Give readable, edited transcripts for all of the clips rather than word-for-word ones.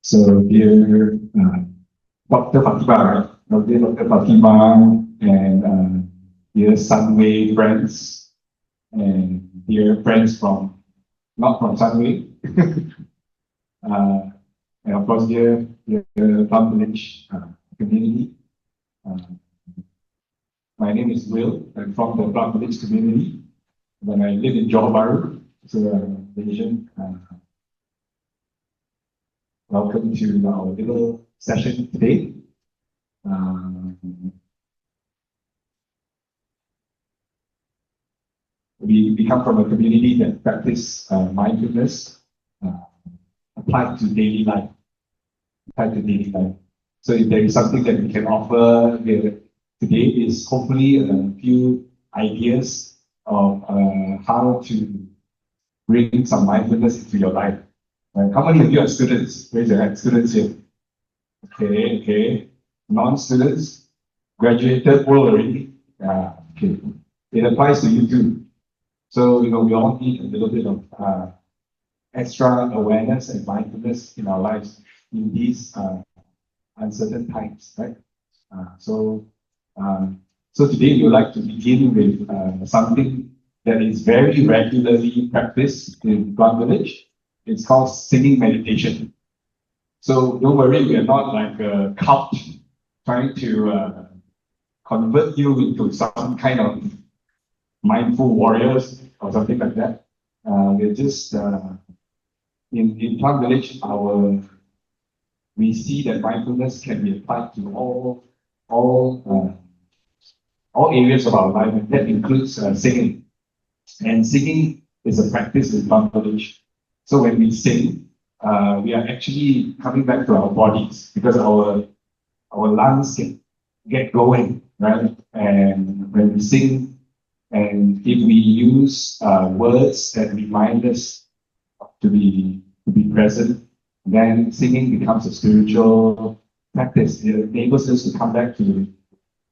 So dear Dr. Fatima, Dr. Fatima, and dear Sunway friends, and dear friends from, not from Sunway, and of course dear Plum Village community. My name is Will. I'm from the Plum Village community. When I live in Johor Bahru, so Malaysian. Welcome to our little session today. We come from a community that practice mindfulness applied to daily life. So if there is something that we can offer here today, is hopefully a few ideas of how to bring some mindfulness into your life. How many of you are students? Raise your hand. Students here. Okay. Non-students, graduated, world already. Okay. It applies to you too. So we all need a little bit of extra awareness and mindfulness in our lives in these uncertain times, right? So today we would like to begin with something that is very regularly practiced in Plum Village. It's called singing meditation. So don't worry, we are not like a cult trying to convert you into some kind of mindful warriors or something like that. We're just in Plum Village, we see that mindfulness can be applied to all areas of our life, and that includes singing. And singing is a practice in Plum Village. So when we sing, we are actually coming back to our bodies because our lungs get going, right? And when we sing, and if we use words that remind us to be present, then singing becomes a spiritual practice. It enables us to come back to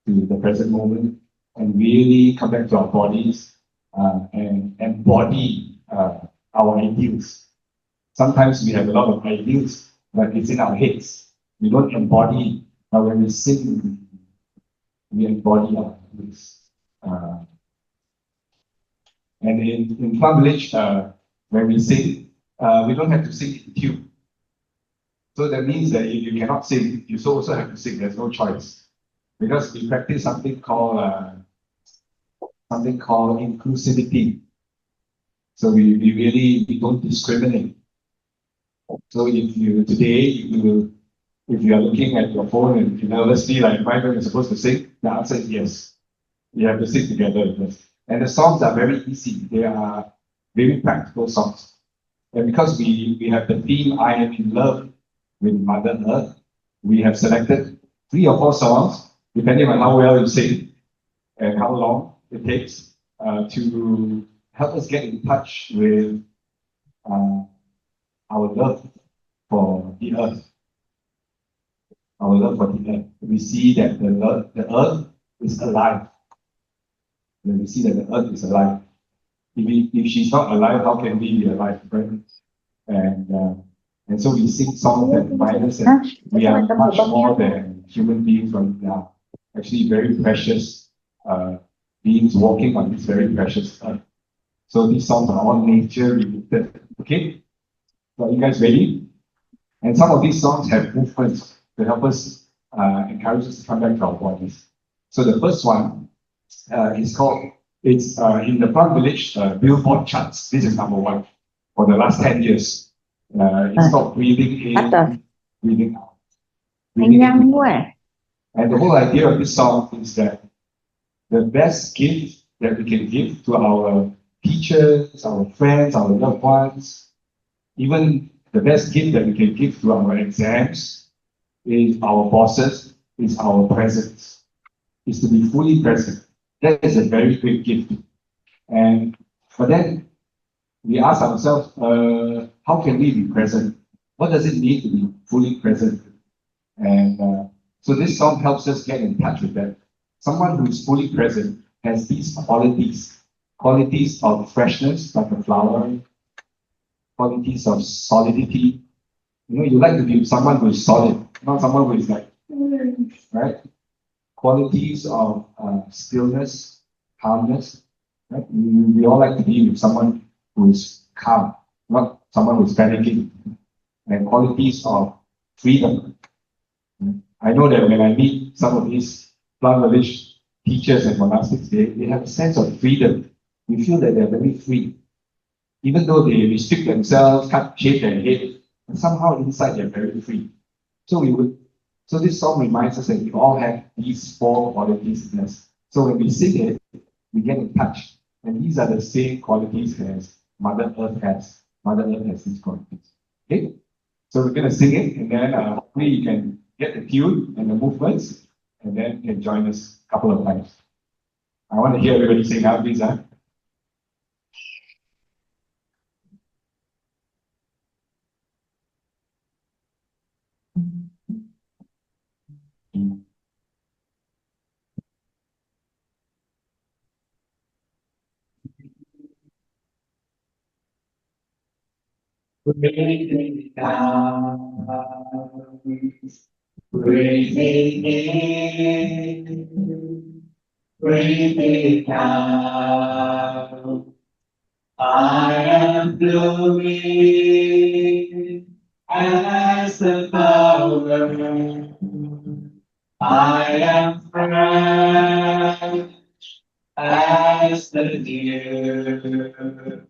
the present moment and really come back to our bodies and embody our ideals. Sometimes we have a lot of ideals, but it's in our heads. We don't embody, but when we sing, we embody our ideals. And in Plum Village, when we sing, we don't have to sing in tune. So that means that if you cannot sing, you also have to sing. There's no choice. Because we practice something called inclusivity. So we don't discriminate. So if you are looking at your phone and nervously like my friend is supposed to sing, the answer is yes. You have to sing together with us. And the songs are very easy. They are very practical songs. And because we have the theme I am in love with Mother Earth, we have selected 3 or 4 songs, depending on how well you sing and how long it takes to help us get in touch with our love for the earth. Our love for the earth. We see that the earth is alive. When we see that the earth is alive. If she's not alive, how can we be alive, right? And so we sing songs that remind us that we are much more than human beings, but we are actually very precious beings walking on this very precious earth. So these songs are all nature related. Okay? So are you guys ready? And some of these songs have movements to help us encourage us to come back to our bodies. So the first one is called, it's in the Plum Village Billboard charts. This is #1 for the last 10 years. It's called Breathing In, Breathing Out. Breathing in. And the whole idea of this song is that the best gift that we can give to our teachers, our friends, our loved ones, even the best gift that we can give to our exams, is our bosses, is our presence, is to be fully present. That is a very great gift. But then we ask ourselves, how can we be present? What does it mean to be fully present? And so this song helps us get in touch with that. Someone who is fully present has these qualities of freshness, like a flower, qualities of solidity, You like to be someone who is solid, not someone who is like, right? Qualities of stillness, calmness, right? We all like to be with someone who is calm, not someone who is panicking. And qualities of freedom. I know that when I meet some of these plant village teachers and monastics, they have a sense of freedom. You feel that they're very free. Even though they restrict themselves, can't shave their head, and somehow inside they're very free. So we would so this song reminds us that we all have these four qualities in us. So when we sing it, we get in touch. And these are the same qualities as Mother Earth has. Mother Earth has these qualities. Okay? So we're going to sing it, and then hopefully you can get the tune and the movements, and then you can join us a couple of times. I want to hear everybody sing out, please. Huh? Breathing down, breathing in, breathing out. I am blooming as the flower. I am fresh as the dew.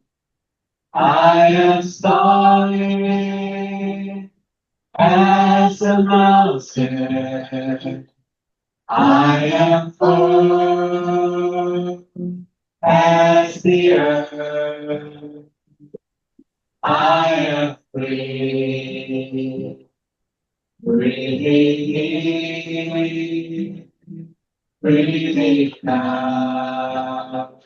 I am starry as a mountain. I am firm as the earth. I am free, breathing in, breathing out,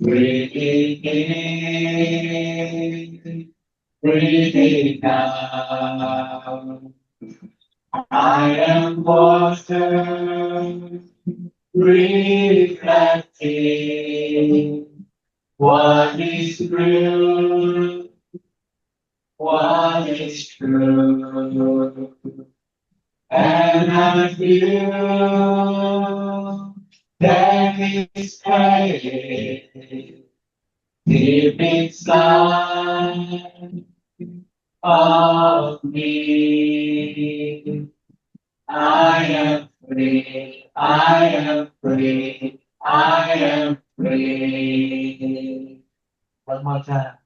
breathing in, breathing out. I am water, reflecting what is real, what is true. And I feel there is faith deep inside of me. I am free, I am free, I am free. One more time.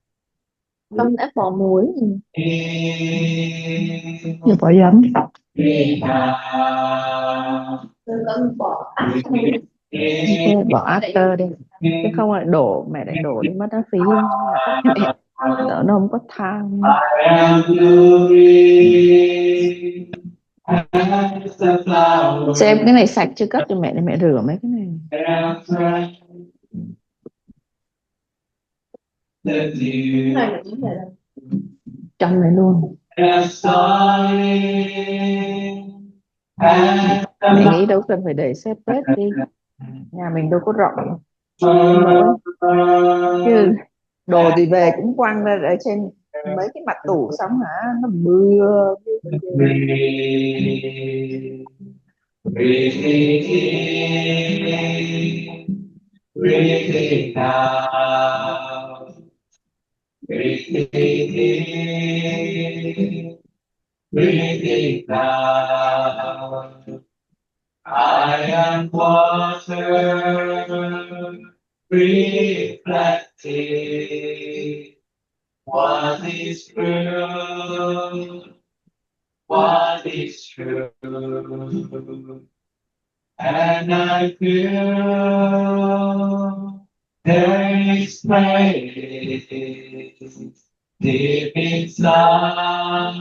Con đã bỏ muối In, nhưng bỏ giấm breathe out. con bỏ In, bỏ after đi chứ không lại đổ mẹ lại đổ đi mất nó phí đỡ nó không có than. I am glory as the flower. Xem cái này sạch chưa cất cho mẹ để mẹ rửa mấy cái này. Trong này luôn. Mình nghĩ đâu cần phải để xếp bếp đi. Nhà mình đâu có rộng. Chứ đồ thì về cũng quăng ra ở trên mấy cái mặt tủ xong hả nó mưa. Breathing in, breathing out, breathing in, breathing out. I am water, reflecting what is true, what is true. And I feel there is praise deep inside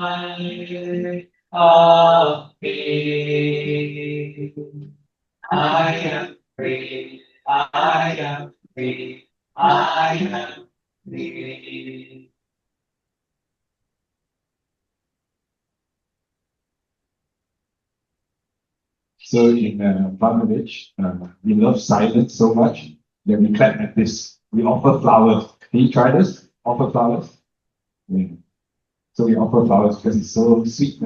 of me. I am free, I am free, I am free. So in Bangladesh, we love silence so much that we clap at this. We offer flowers. Can you try this? Offer flowers. Yeah. So we offer flowers because it's so sweet.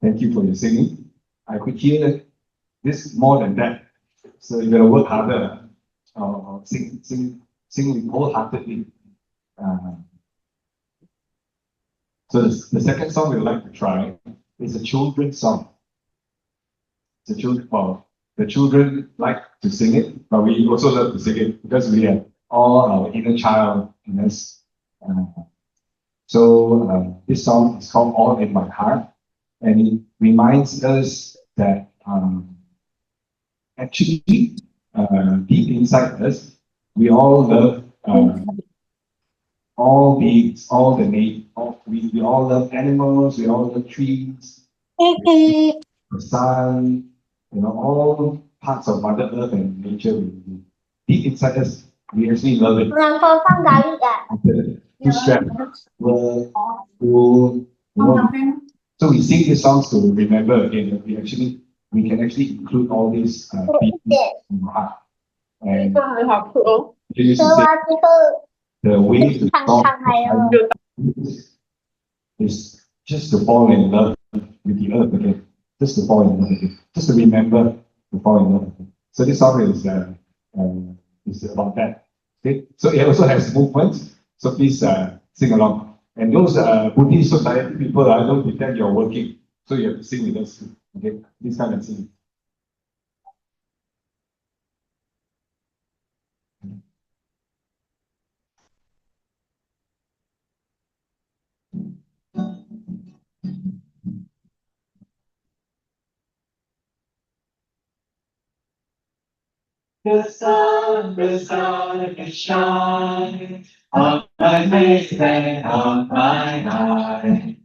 Thank you for your singing. I could hear this more than that. So you gotta work harder, sing wholeheartedly. So the second song we'd like to try is a children's song. The children like to sing it, but we also love to sing it because we have all our inner child in us. This song is called All in My Heart, and it reminds us that actually deep inside us, we all love all beings, we all love animals, we all love trees, the sun, all parts of Mother Earth and nature. Deep inside us, we actually love it. Too stressed, work, school, So we sing these songs to remember again that we can actually include all these feelings in our heart. And they used to say the way to solve is just to fall in love with the earth again. Just to fall in love again. Just to remember to fall in love again. So this song is about that. Okay. So it also has movements. So please sing along. And those Buddhist society people, don't pretend you're working. So you have to sing with us. Okay. This kind of sing. The sun is shining on my face and on my eyes.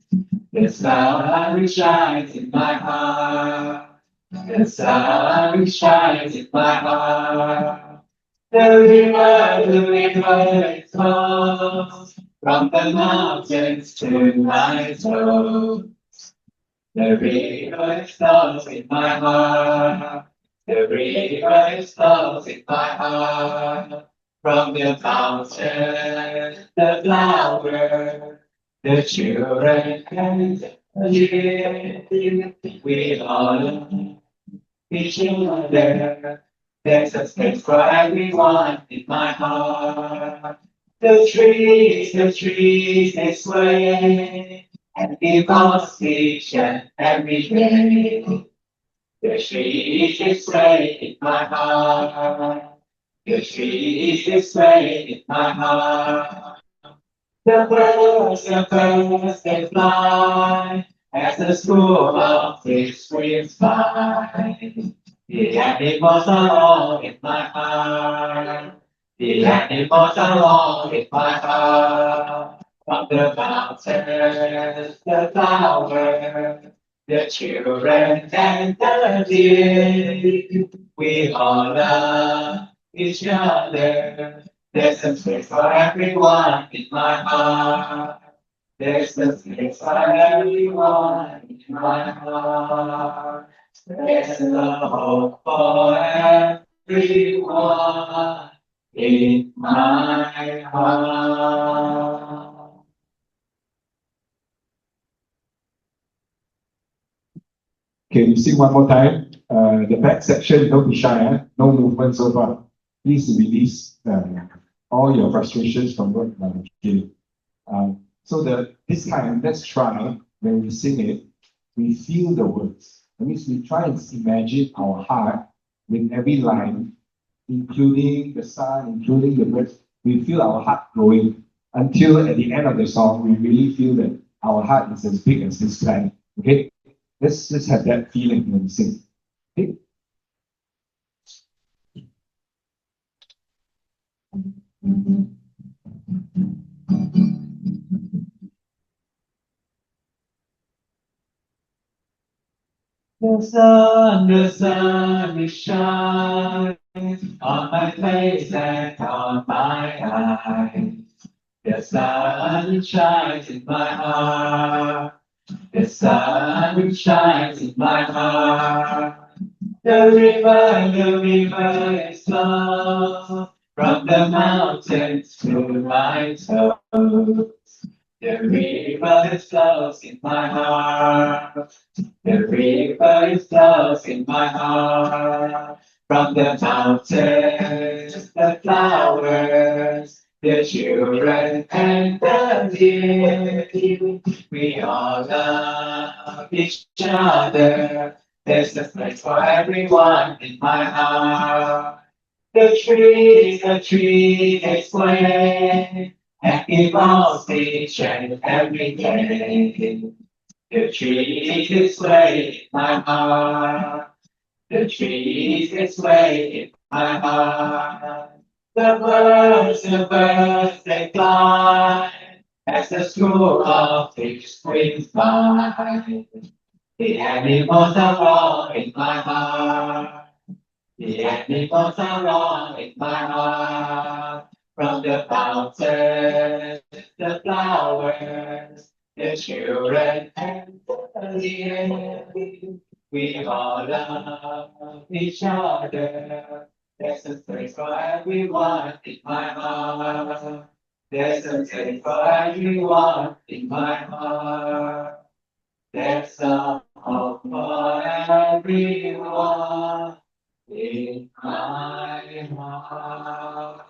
The sun shines in my heart. The sun shines in my heart. The river it flows from the mountains to my soul. The river flows in my heart. The river flows in my heart. From the fountain, the flower, the children and the we all love each other. There's a space for everyone in my heart. The trees, they sway and give oxygen every day. The trees, they sway in my heart. The trees, they sway in my heart. The birds, they fly as the school of fish swims by. The animals are all in my heart. The animals are all in my heart. From the mountains, the flowers, the children and the deer, we all love each other. There's a place for everyone in my heart. There's a place for everyone in my heart. There's a hope for everyone in my heart. Okay, we sing one more time. The back section, don't be shy, no movement so far. Please release all your frustrations from work. Okay. This time, let's try, when we sing it, we feel the words. That means we try and imagine our heart with every line, including the sun, including the birds. We feel our heart growing until at the end of the song, we really feel that our heart is as big as this planet. Okay? Let's just have that feeling when we sing. Okay? The sun is shining on my face and on my eyes. The sun shines in my heart. The sun shines in my heart. The river is slow From the mountains to my toes, the river flows in my heart. The river flows in my heart. From the mountains, the flowers, the children and the deer. We all love each other. There's a place for everyone in my heart. The trees explain and evolve each and every day. The trees display in my heart. The trees display in my heart. The birds, they fly as the school of fish swings by. The animals are all in my heart. The animals are all in my heart. From the fountains, the flowers, the children and the deer. We all love each other. There's a place for everyone in my heart. There's a place for everyone in my heart. There's a hope for everyone in my heart.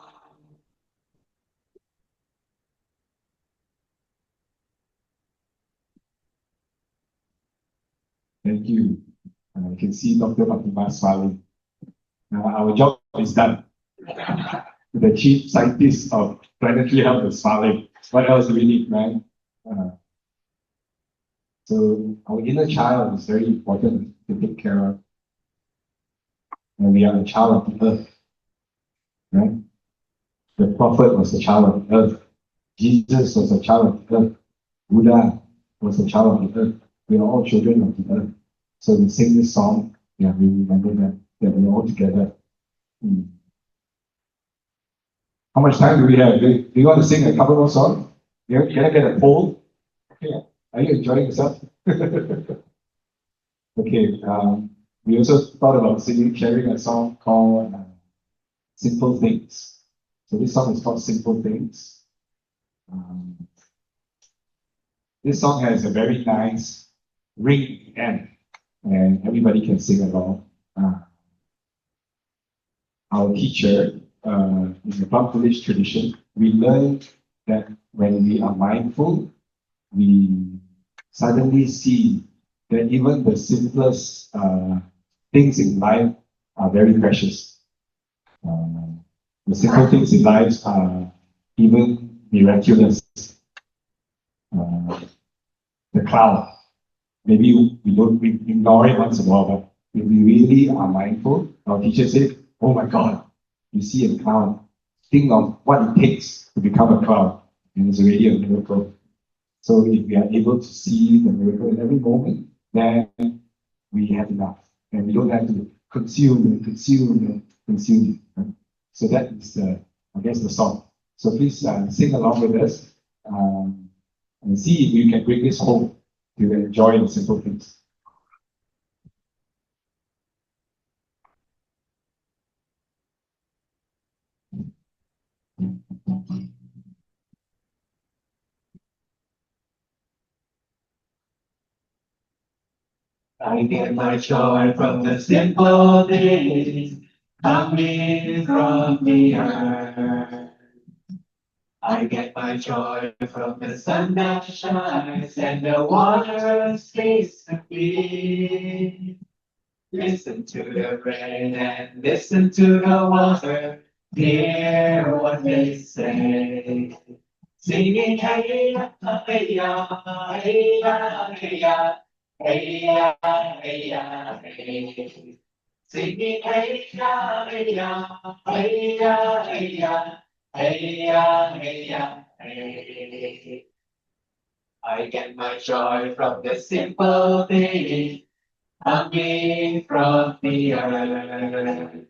Thank you. I can see Dr. Fatima smiling. Our job is done. The chief scientist of planetary health is smiling. What else do we need, man? So our inner child is very important to take care of. And we are a child of the earth, right? The prophet was a child of the earth. Jesus was a child of the earth. Buddha was a child of the earth. We are all children of the earth. So we sing this song, yeah, we remember that we're all together. How much time do we have? Do you want to sing a couple more songs? Can I get a poll? Okay. Are you enjoying yourself? Okay. We also thought about singing, sharing a song called Simple Things. So this song is called Simple Things. This song has a very nice ring at the end, and everybody can sing along. Our teacher, in the Plum Village tradition, we learned that when we are mindful, we suddenly see that even the simplest things in life are very precious. The simple things in life are even miraculous. The cloud, maybe we ignore it once in a while, but if we really are mindful, our teacher said, "Oh my God, you see a cloud. Think of what it takes to become a cloud, and it's already a miracle." So if we are able to see the miracle in every moment, then we have enough, and we don't have to consume and consume and consume. So that is, I guess, the song. So please sing along with us and see if you can bring this home to enjoy the simple things. I get my joy from the simple things coming from the earth. I get my joy from the sun that shines and the water stays to be. Listen to the rain and listen to the water. Hear what they say. Singing hey ya, hey ya, hey ya, hey ya, hey ya, hey ya, hey. Singing hey ya, hey ya, hey ya, hey ya, hey ya, hey ya, hey. I get my joy from the simple things coming from the earth.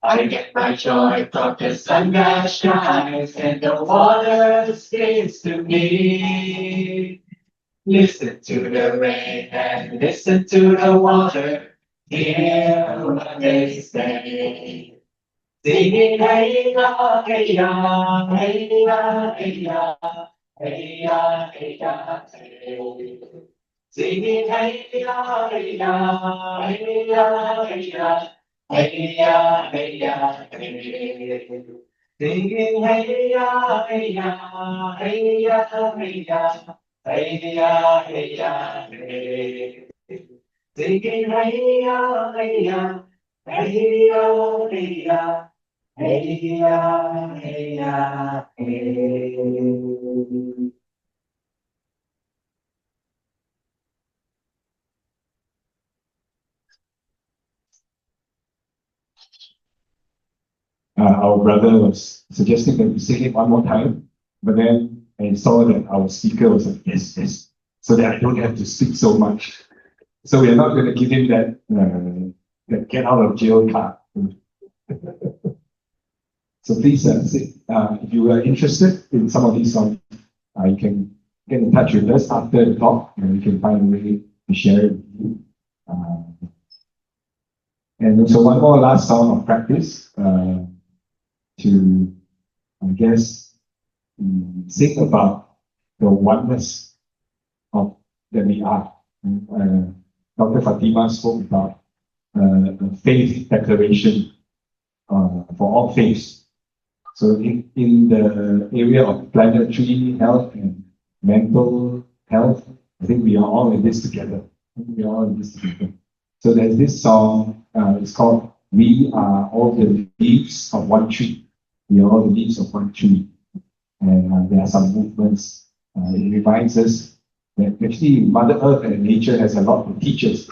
I get my joy from the sun that shines and the water speaks to me. Listen to the rain and listen to the water. Hear what they say. Singing hey ya, hey ya, hey ya, hey ya, hey ya, hey ya, hey. Singing hey ya, hey ya, hey ya, hey ya, hey ya, hey ya, hey. Singing hey ya, hey ya, hey ya, hey ya, hey ya, hey ya, hey. Singing hey ya, hey ya, hey ya, hey ya. Hey ya, hey ya, hey. Our brother was suggesting that we sing it one more time, but then I saw that our speaker was like, yes, yes, so that I don't have to speak so much. So we are not going to give him that get out of jail card. So please, if you are interested in some of these songs, you can get in touch with us after the talk, and we can find a way to share it with you. And so one more last song of practice to, I guess, think about the oneness of that we are. Dr. Fatima spoke about a faith declaration for all faiths. So in the area of planetary health and mental health, I think we are all in this together. We are all in this together. So there's this song, it's called We Are All the Leaves of One Tree. We are all the leaves of one tree. And there are some movements. It reminds us that actually Mother Earth and nature has a lot to teach us.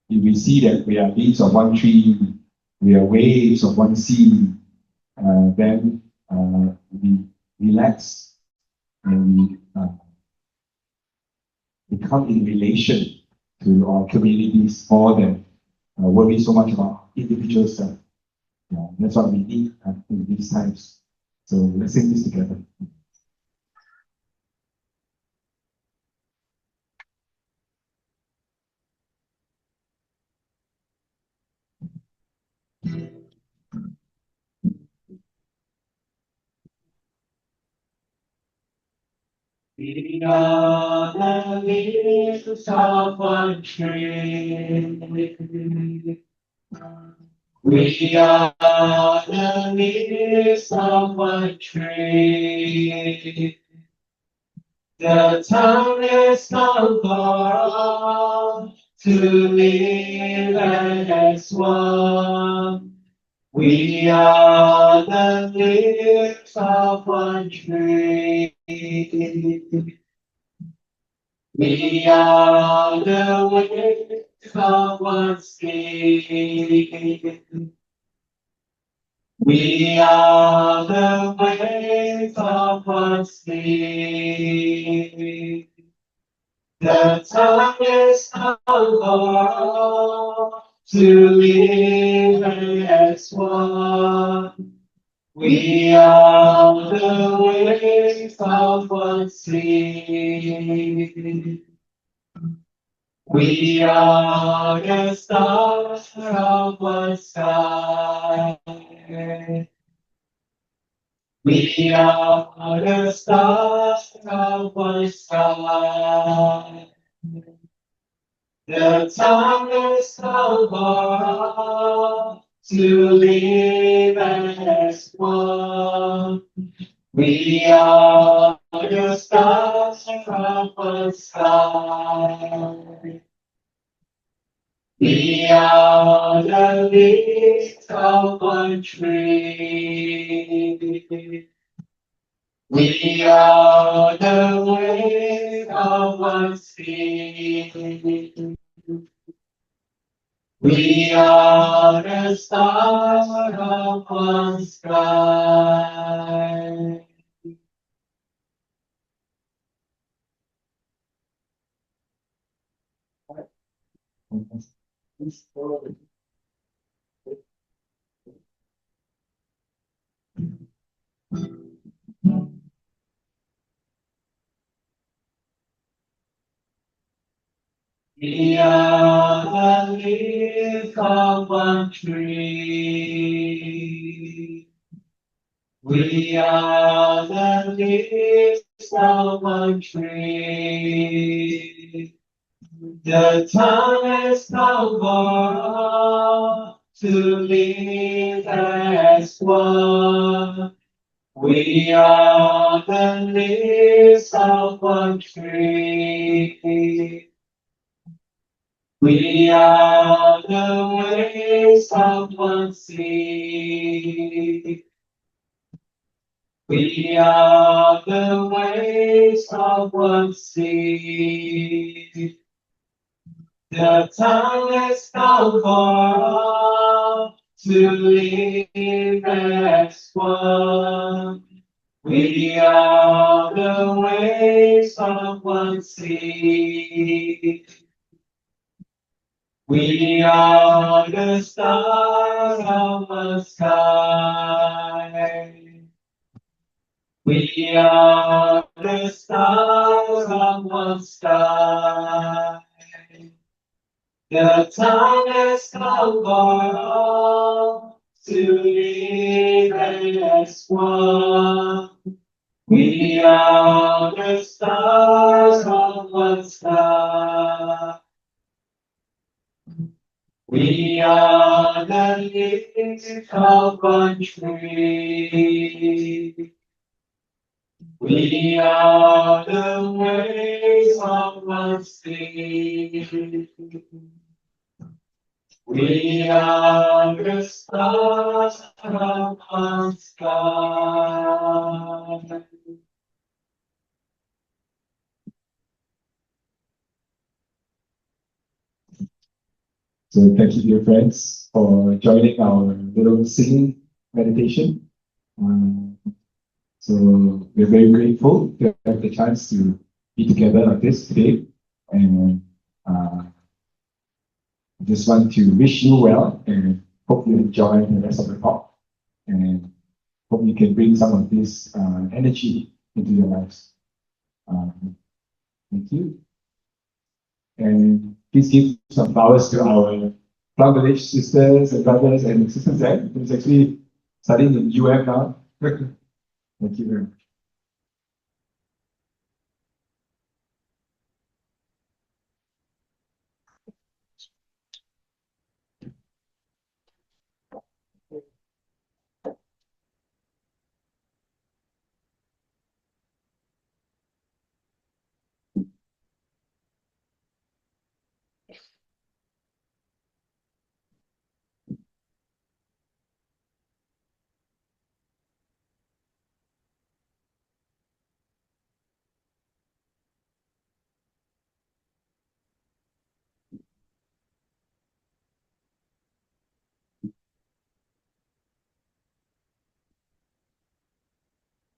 If we see that we are leaves of one tree, we are waves of one sea, then we relax and we come in relation to our communities more than worry so much about individual stuff. Yeah, that's what we need in these times. So let's sing this together. We are the leaves of one tree. We are the leaves of one tree. The time is come for all to live as one. We are the leaves of one tree. We are the waves of one sea. We are the waves of one sea. The time is come for all to live as one. We are the waves of one sea. We are the stars of one sky. We are the stars of one sky. The time is come for all to live as one. We are the stars from the sky. We are the leaves of one tree. We are the waves of one sea. We are the stars of one sky. We are the leaves of one tree. We are the leaves of one tree. The time has come for all to live as one. We are the leaves of one tree. We are the waves of one sea. We are the waves of one sea. The time has come for all to live as one. We are the waves of one sea. We are the stars of the sky. We are the stars of the sky. The time has come for all to live as one. We are the stars of the sky. We are the leaves of one tree. We are the waves of one sea. We are the stars of one sky. So thank you, dear friends, for joining our little singing meditation. So we're very grateful to have the chance to be together like this today. And I just want to wish you well and hope you enjoy the rest of the talk. And hope you can bring some of this energy into your lives. Thank you. And please give some flowers to our Plum Village sisters and brothers and sisters there, who's actually studying in UM now. Thank you very much.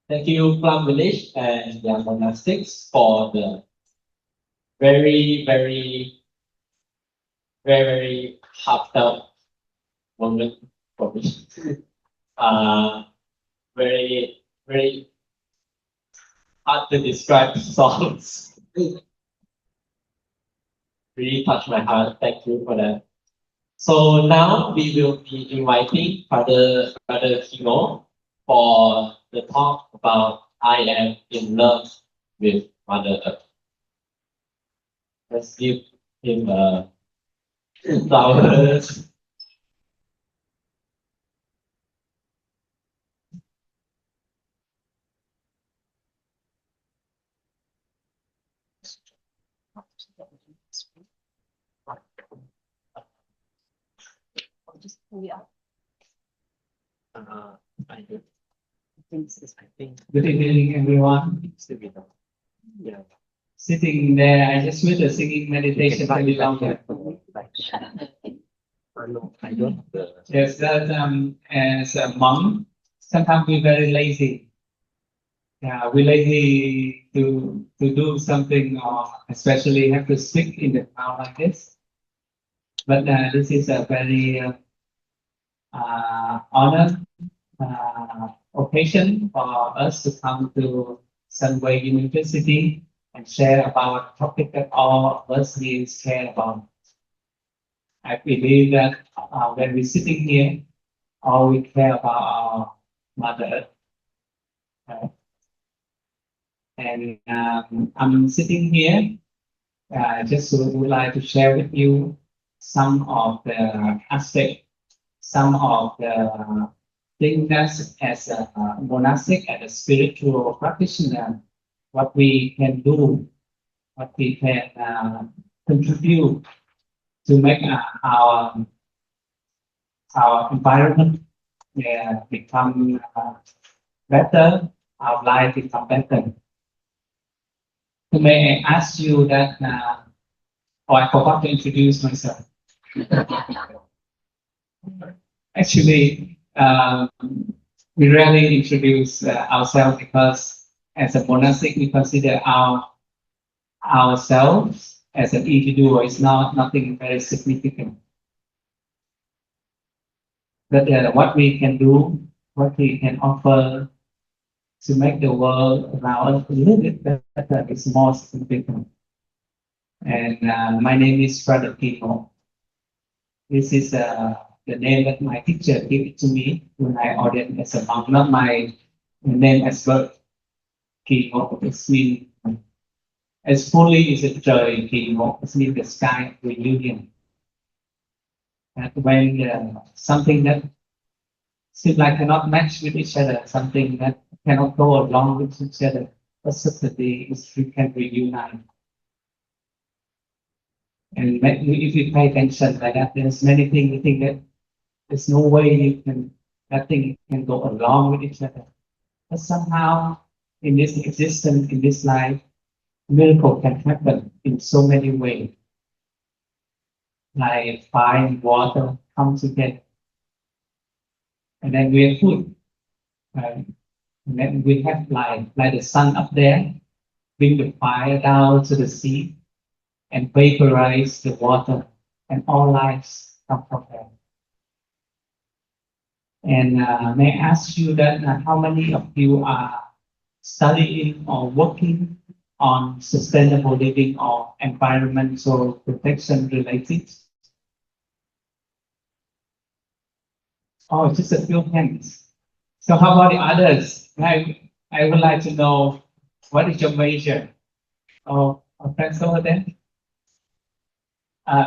Thank you, Plum Village and their monastics for the very, very, very, very heartfelt moment for me. Very, very hard to describe songs. Really touched my heart. Thank you for that. So now we will be inviting Brother Ky Ngo for the talk about I am in love with Mother Earth. Let's give him flowers. I think. Good evening, everyone. Yeah. Sitting there, I just with the singing meditation very long. Yes, that as a monk, sometimes we're very lazy. Yeah, we're lazy to do something, especially have to speak in the crowd like this. But this is a very honor occasion for us to come to Sunway University and share about a topic that all of us need to care about. I believe that when we're sitting here, all we care about our Mother Earth. And I'm sitting here just would like to share with you some of the aspects, some of the things that as a monastic and a spiritual practitioner, what we can do, what we can contribute to make our environment become better, our life become better. So may I ask you that, I forgot to introduce myself. Actually, we rarely introduce ourselves because as a monastic, we consider ourselves as an individual is nothing very significant. But what we can do, what we can offer to make the world around us a little bit better is more significant. And my name is Bro Ky Ngo. This is the name that my teacher gave it to me when I ordained as a monk, not my name as birth. Ky Ngo, it means as fully is it trời Ky Ngo, it means the sky reunion. And when something that seems like cannot match with each other, something that cannot go along with each other, but suddenly we can reunite. And if you pay attention like that, there's many things you think that there's no way that thing can go along with each other. But somehow in this existence, in this life, miracle can happen in so many ways. Like fire and water come together. And then we have food. And then we have like the sun up there, bring the fire down to the sea and vaporize the water, and all lives come from there. And may I ask you that how many of you are studying or working on sustainable living or environmental protection related? Oh, just a few hands. So how about the others? I would like to know what is your major? Oh, friends over there?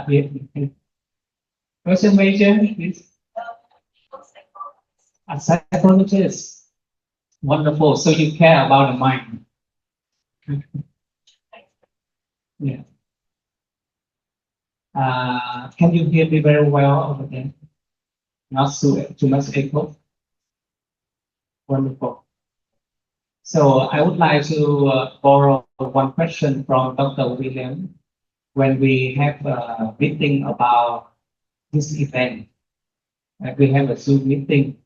Yeah. What's your major, please? A psychologist. Wonderful. So you care about the mind. Yeah. Can you hear me very well over there? Not too much echo. Wonderful. So I would like to borrow one question from Dr. William. When we have a meeting about this event, we have a Zoom meeting.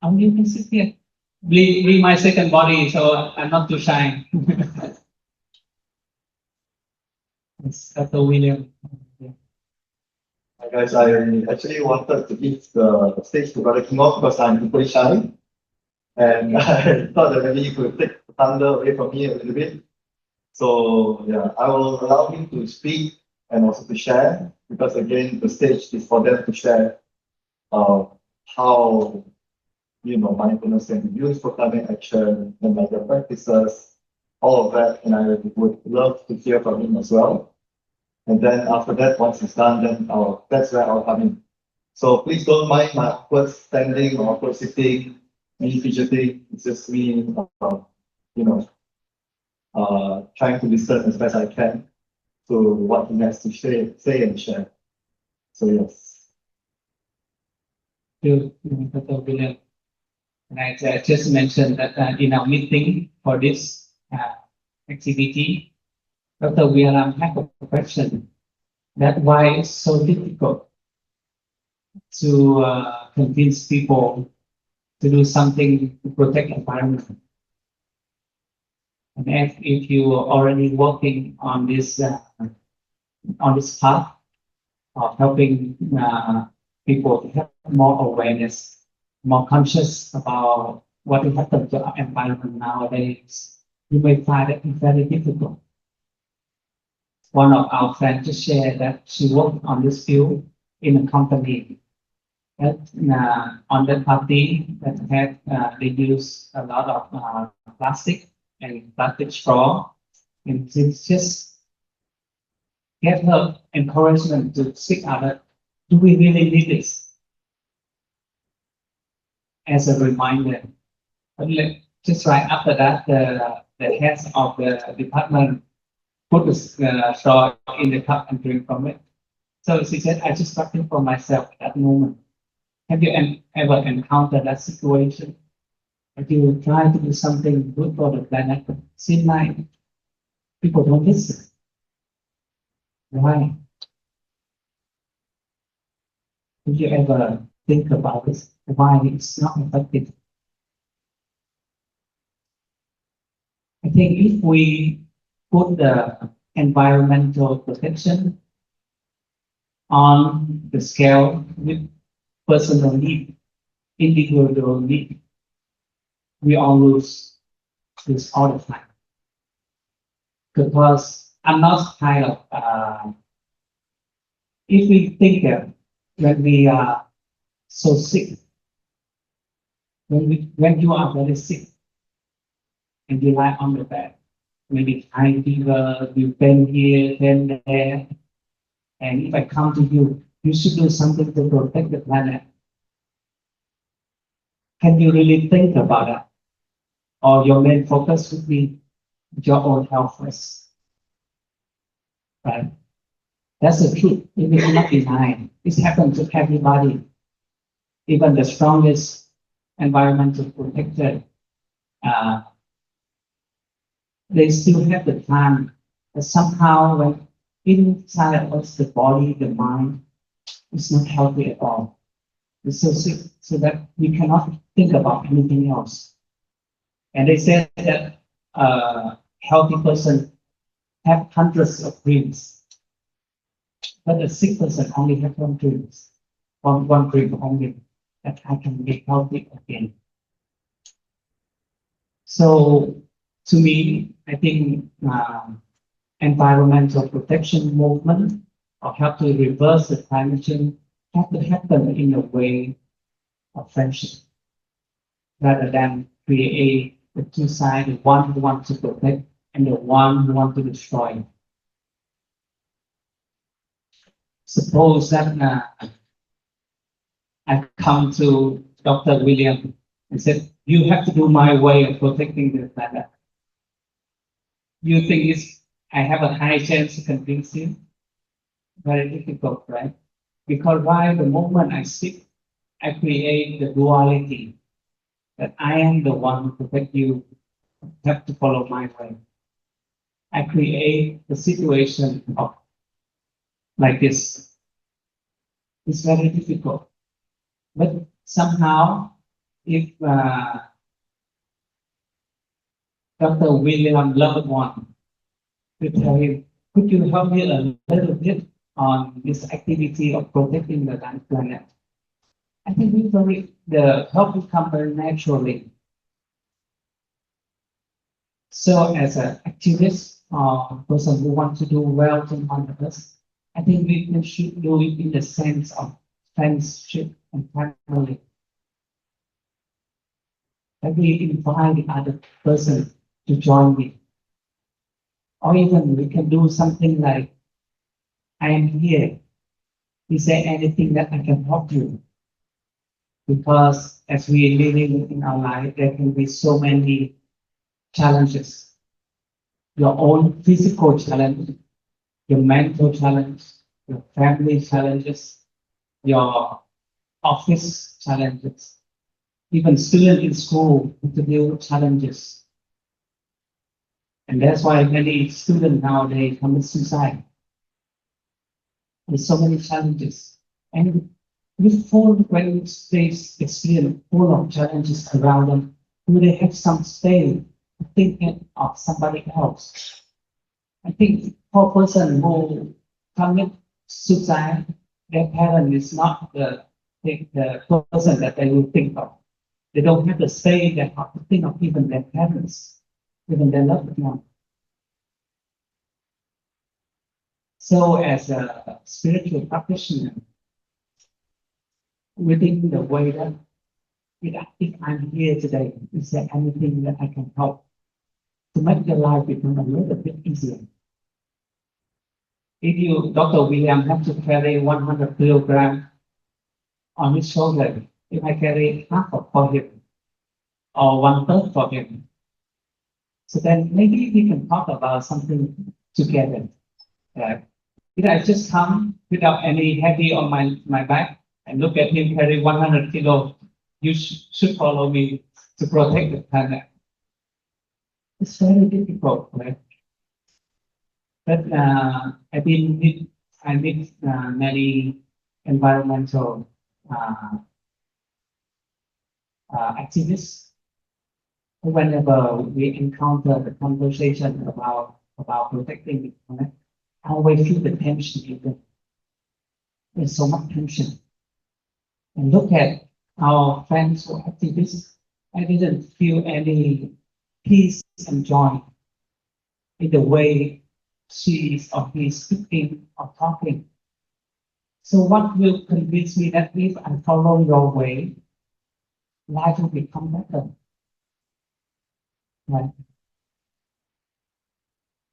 You can sit here. Be my second body, so I'm not too shy. It's Dr. William. Hi guys, I actually wanted to give the stage to Brother Ky Ngo because I'm pretty shy. And I thought that maybe you could take the thunder away from me a little bit. So yeah, I will allow him to speak and also to share, because again, the stage is for them to share how mindfulness can be used for climate action and like their practices, all of that. And I would love to hear from him as well. And then after that, once it's done, then that's where I'll come in. So please don't mind my awkward standing or awkward sitting, me fidgeting. It's just me, trying to listen as best I can to what he has to say and share. So yes. Thank you, Dr. William. And I just mentioned that in our meeting for this activity, Dr. William had a question that why it's so difficult to convince people to do something to protect the environment. And if you are already working on this path of helping people to have more awareness, more conscious about what will happen to our environment nowadays, you may find it very difficult. One of our friends just shared that she worked on this field in a company, That on the party that had they use a lot of plastic and plastic straw, and it's just get her encouragement to seek out. Do we really need this? As a reminder. But just right after that, the heads of the department put the straw in the cup and drink from it. So she said, I just got it for myself at that moment. Have you ever encountered that situation? That you try to do something good for the planet, but seem like people don't listen. Why? Did you ever think about this? Why it's not effective? I think if we put the environmental protection on the scale with personal need, individual need, we all lose this all the time. Because I'm not kind of, if we think that when we are so sick, when you are very sick and you lie on the bed, maybe high fever, you pain here, pain there, and if I come to you, you should do something to protect the planet. Can you really think about that? Or your main focus would be your own health first, right? That's the truth. It is not denied. This happens to everybody. Even the strongest environmental protector, they still have the time. But somehow, when inside of us, the body, the mind, is not healthy at all. It's so sick, so that we cannot think about anything else. And they say that a healthy person have hundreds of dreams, but a sick person only have one dream, one dream only, that I can be healthy again. So to me, I think environmental protection movement or help to reverse the climate change have to happen in a way of friendship, rather than create the two sides, the one who wants to protect and the one who wants to destroy. Suppose that I come to Dr. William and said, you have to do my way of protecting the planet. You think I have a high chance to convince you? Very difficult, right? Because why? The moment I speak, I create the duality that I am the one who protect you, have to follow my way. I create the situation of like this. It's very difficult. But somehow, if Dr. William loved one to tell him, could you help me a little bit on this activity of protecting the planet? I think the help will come very naturally. So as an activist or person who wants to do well to others, I think we should do it in the sense of friendship and family. That we invite the other person to join me. Or even we can do something like, I am here. Is there anything that I can help you? Because as we are living in our life, there can be so many challenges. Your own physical challenge, your mental challenge, your family challenges, your office challenges, even students in school have to deal with challenges. And that's why many students nowadays commit suicide. There's so many challenges. And when they experience full of challenges around them, do they have some space to think of somebody else? I think for a person who commit suicide, their parent is not the person that they will think of. They don't have the space that to think of even their parents, even their loved one. So as a spiritual practitioner, within the way that if I'm here today, is there anything that I can help to make your life become a little bit easier? If you, Dr. William, have to carry 100 kilograms on his shoulder, if I carry half of for him or one third for him, so then maybe we can talk about something together. Right? If I just come without any heavy on my back and look at him carry 100 kilo, you should follow me to protect the planet. It's very difficult, right? But I meet many environmental activists. Whenever we encounter the conversation about protecting the planet, I always feel the tension in them. There's so much tension. And look at our friends who are activists. I didn't feel any peace and joy in the way she is or he is speaking or talking. So what will convince me that if I follow your way, life will become better? Right?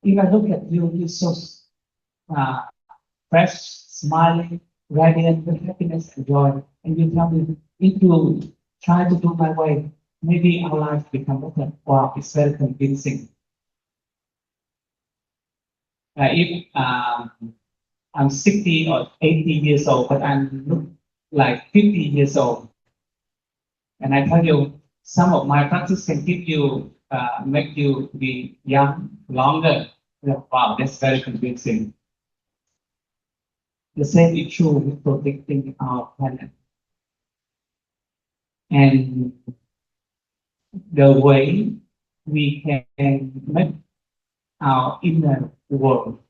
If I look at you, you're so fresh, smiling, radiant with happiness and joy, and you tell me, if you try to do my way, maybe our life become better. Wow, it's very convincing. If I'm 60 or 80 years old, but I'm look like 50 years old, and I tell you, some of my practice can give you, make you be young longer. Wow, that's very convincing. The same is true with protecting our planet. And the way we can make our inner world,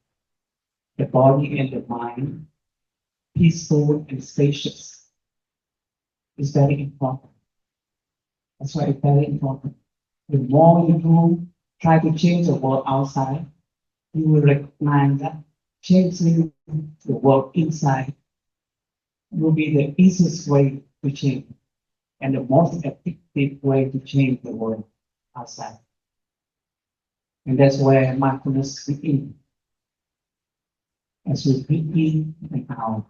the body and the mind, peaceful and spacious is very important. That's why it's very important. The more you do try to change the world outside, you will recognize that changing the world inside will be the easiest way to change and the most effective way to change the world outside. And that's where mindfulness fits in. As we breathe in and out,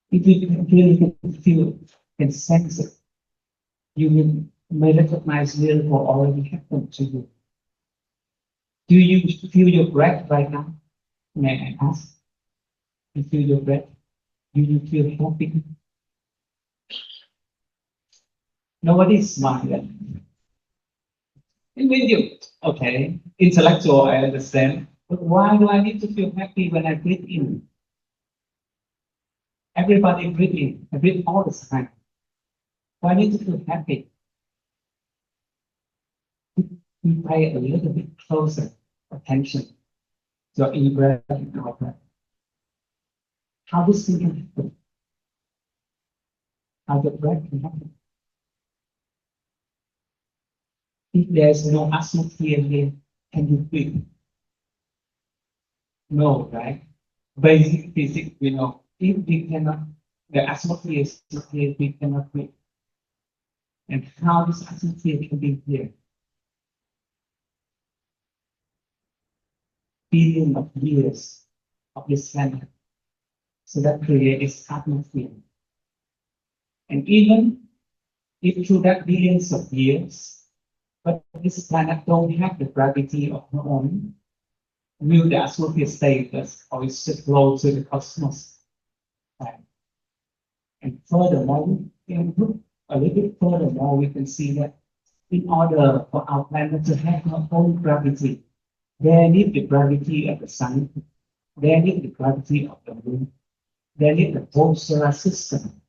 if you really can feel and sense it, you may recognize miracle already happened to you. Do you feel your breath right now? May I ask? You feel your breath? Do you feel happy? Nobody is smiling. And with you, okay, intellectual, I understand. But why do I need to feel happy when I breathe in? Everybody breathe in. I breathe all the time. Why need to feel happy? We pay a little bit closer attention to your in-breath and out-breath. How this thing can happen? How the breath can happen? If there's no atmosphere here, can you breathe? No, right? Basic physics, we know. If we cannot, the atmosphere is not here, we cannot breathe. And how this atmosphere can be here? Billions of years of this planet. So that creates atmosphere. And even if through that billions of years, but this planet don't have the gravity of her own, will the atmosphere stay with us or it should flow to the cosmos? Right. And furthermore, we can look a little bit furthermore, we can see that in order for our planet to have her own gravity, they need the gravity of the sun, they need the gravity of the moon, they need the whole solar system,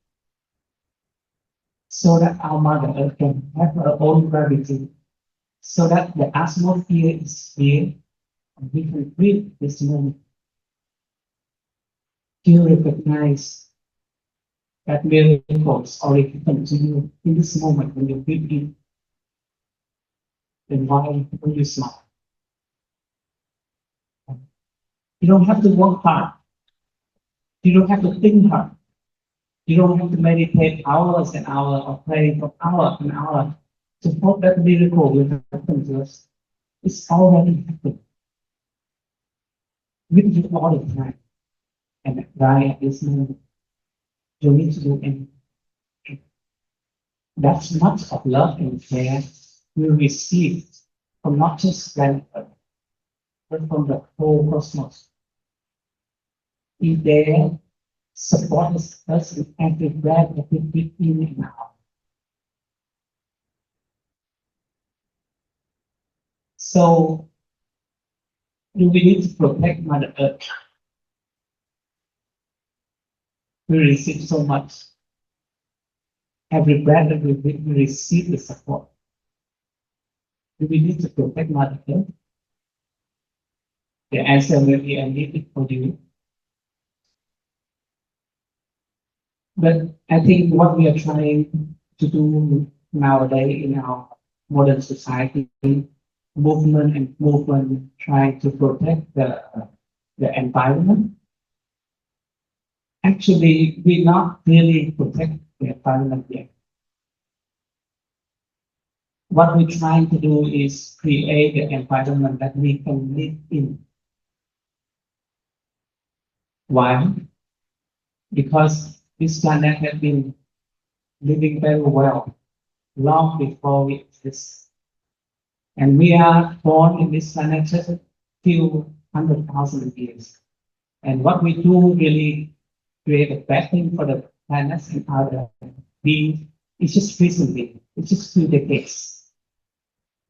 so that our Mother Earth can have her own gravity, so that the atmosphere is here, and we can breathe this moment. Do you recognize that miracles already happen to you in this moment when you breathe in? Then why will you smile? You don't have to work hard. You don't have to think hard. You don't have to meditate hours and hours or pray for hours and hours to hope that miracle will happen to us. It's already happened with you all the time. And right at this moment, you need to do anything. That's much of love and care we receive from not just planet Earth, but from the whole cosmos. Be there, support us in every breath, every breath in and out. So, do we need to protect Mother Earth? We receive so much. Every breath that we breathe, we receive the support. Do we need to protect Mother Earth? The answer may be a need for you. But I think what we are trying to do nowadays in our modern society, movement trying to protect the environment. Actually, we not really protect the environment yet. What we're trying to do is create the environment that we can live in. Why? Because this planet has been living very well long before we exist. And we are born in this planet just a few 100,000 years. And what we do really create a bad thing for the planets and other beings. It's just recently, it's just 2 decades.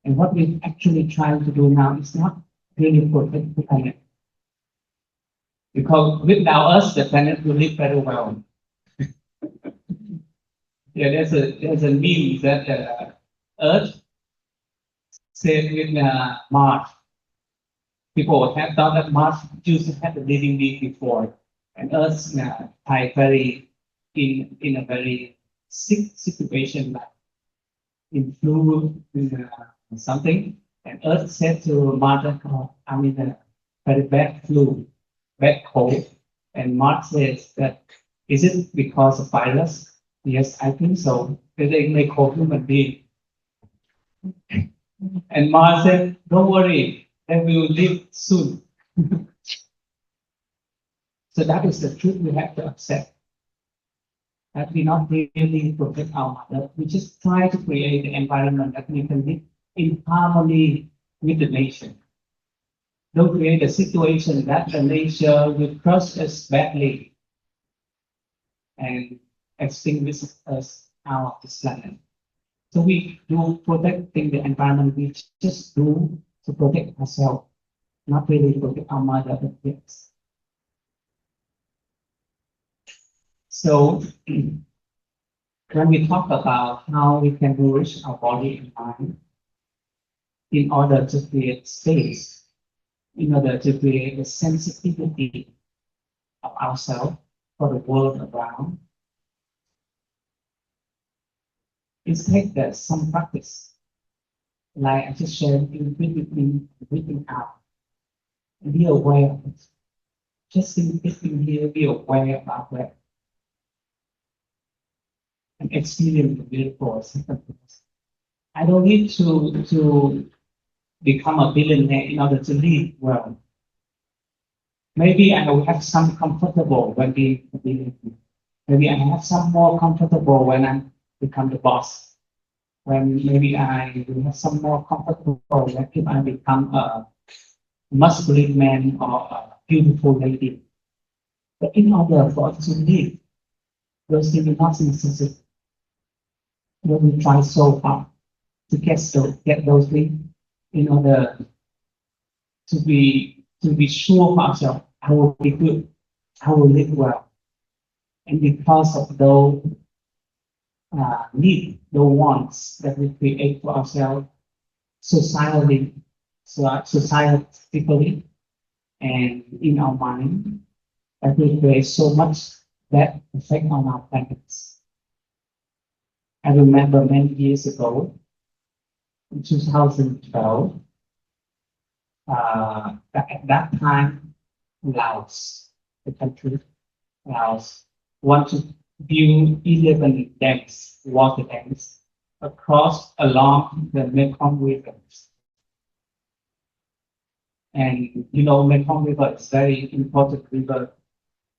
And what we're actually trying to do now is not really protect the planet. Because without us, the planet will live very well. Yeah, there's a meme that Earth said with Mars. People have thought that Mars used to have a living being before, and Earth died very in a very sick situation, like in flu, in something. And Earth said to Mars, I'm in a very bad flu, bad cold. And Mars says that, is it because of virus? Yes, I think so. They may call human being. And Mars said, don't worry, they will live soon. So that is the truth we have to accept. That we not really protect our mother. We just try to create the environment that we can live in harmony with the nature. Don't create a situation that the nature will crush us badly and extinguish us out of this planet. So we do protecting the environment, we just do to protect ourselves, not really protect our mother Earth. So when we talk about how we can nourish our body and mind in order to create space, in order to create a sensitivity of ourselves for the world around, it takes some practice. Like I just shared, in breathing out, and be aware of it. Just sitting here, be aware about that. And experience the beautiful circumstance. I don't need to become a billionaire in order to live well. Maybe I will have some comfortable when being a billionaire. Maybe I have some more comfortable when I become the boss. When maybe I will have some more comfortable when if I become a masculine man or a beautiful lady. But in order for us to live, those things are not necessary. When we try so hard to get those things in order to be sure of ourselves, I will be good, I will live well. And because of those needs, those wants that we create for ourselves, societally, and in our mind, that we create so much that effect on our planets. I remember many years ago, in 2012, at that time, Laos, the country, Laos, built 11 dams, water dams, along the Mekong River. And you know, Mekong River is very important river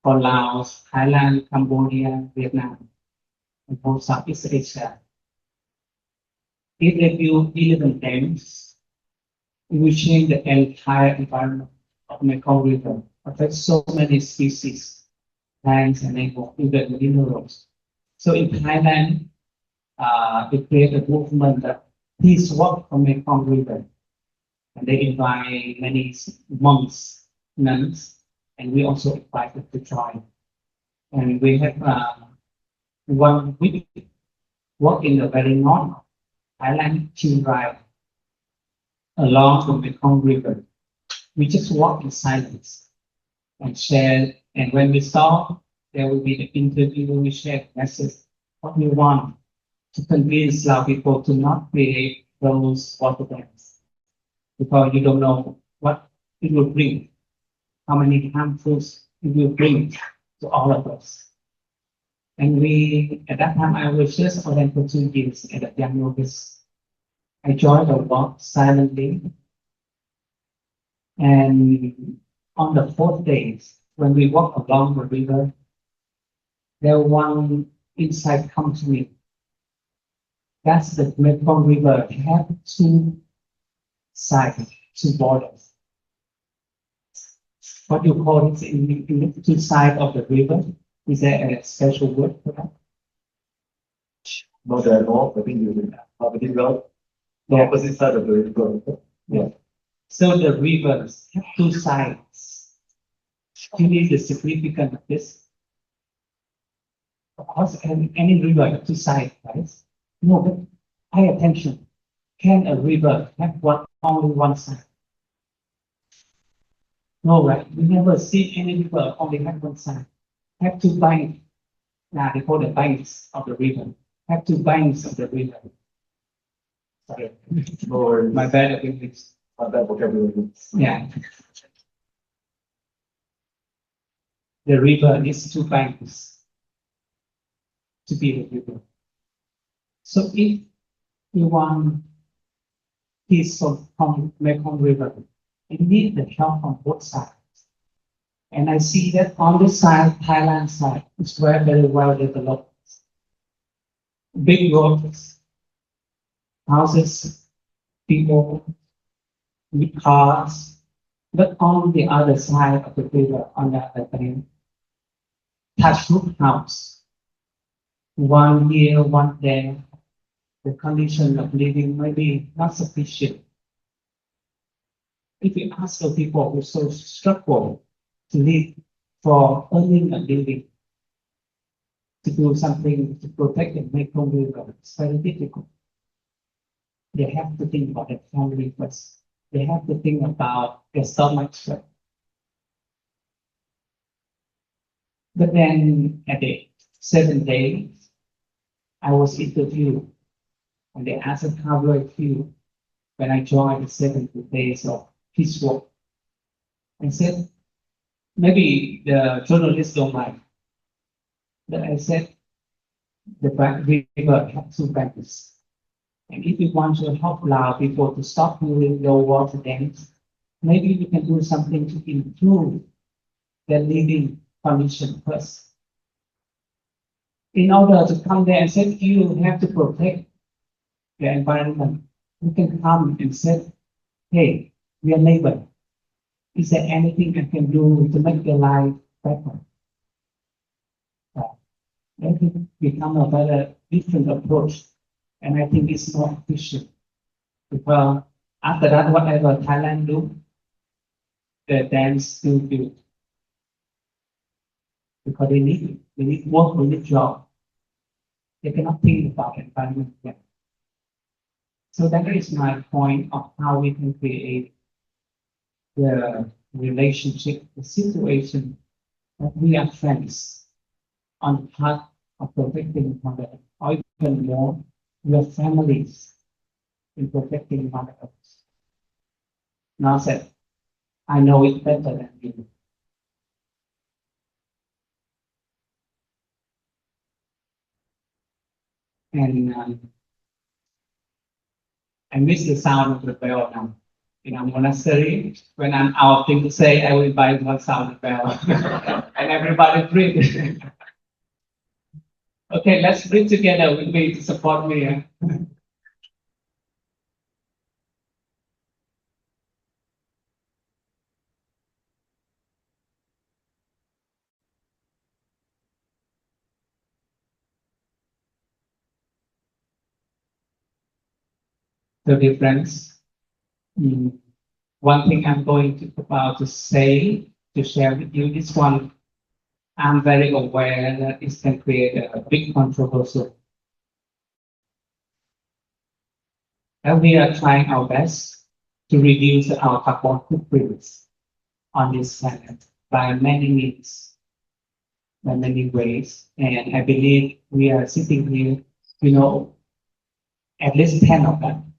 for Laos, Thailand, Cambodia, Vietnam, and for Southeast Asia. If they build 11 dams, it will change the entire environment of Mekong River, affect so many species, plants and animals, even minerals. So in Thailand, they create a movement that please walk from Mekong River. And they invite many monks, nuns, and we also invite them to join. And we have 1 week walk in the very north Thailand, Chiang Rai, along the Mekong River. We just walk in silence and share. And when we stop, there will be the interview. We share the message what we want to convince Lao people to not create those water dams, because you don't know what it will bring, how many harmfuls it will bring to all of us. And we, at that time, I was just ordained for 2 years at a young novice. I joined the walk silently. And on the 4th day, when we walk along the river, there one insight come to me. That's the Mekong River have 2 sides, 2 borders. What you call it in the 2 sides of the river? Is there a special word for that? No, there are no, I think you will have it well. The opposite side of the river. Yeah. So the rivers have 2 sides. You need the significance of this. Of course, any river has 2 sides, right? No, but pay attention. Can a river have only one side? No, right? We never see any river only have one side. Have 2 banks. Now they call the banks of the river. Have 2 banks of the river. Sorry. No worries. My bad at English. Not that vocabulary. Yeah. The river is 2 banks to be a river. So if you want peace from Mekong River, you need the help from both sides. And I see that on this side, Thailand side, is very well developed. Big roads, houses, people, with cars. But on the other side of the river, on the other bank, thatched roof house. 1 here, 1 there. The condition of living may be not sufficient. If you ask the people who so struggle to live for earning a living, to do something to protect and make home river, it's very difficult. They have to think about their family first. They have to think about their stomach first. But then at the 7th day, I was interviewed, and they asked how do I feel when I joined the 7 days of peace walk. I said, maybe the journalists don't like, but I said, the river has 2 banks. And if you want to help Lao people to stop building low water dams, maybe we can do something to improve their living condition first. In order to come there and say, you have to protect the environment, we can come and say, hey, we are neighbor. Is there anything I can do to make your life better? That will become a better, different approach. And I think it's more efficient. Because after that, whatever Thailand do, the dams still build. Because they need it. They need work, they need job. They cannot think about environment yet. So that is my point of how we can create the relationship, the situation that we are friends on the path of protecting Mother Earth, or even more, we are families in protecting Mother Earth. Now said, I know it better than you. And I miss the sound of the bell now. In our monastery, when I'm out thing to say, I will buy one sound bell. And everybody breathe. Okay, let's breathe together with me to support me. So dear friends, one thing I'm going to about to say, to share with you, this one, I'm very aware that it can create a big controversy. And we are trying our best to reduce our carbon footprints on this planet by many means, by many ways. And I believe we are sitting here, at least 10 of them,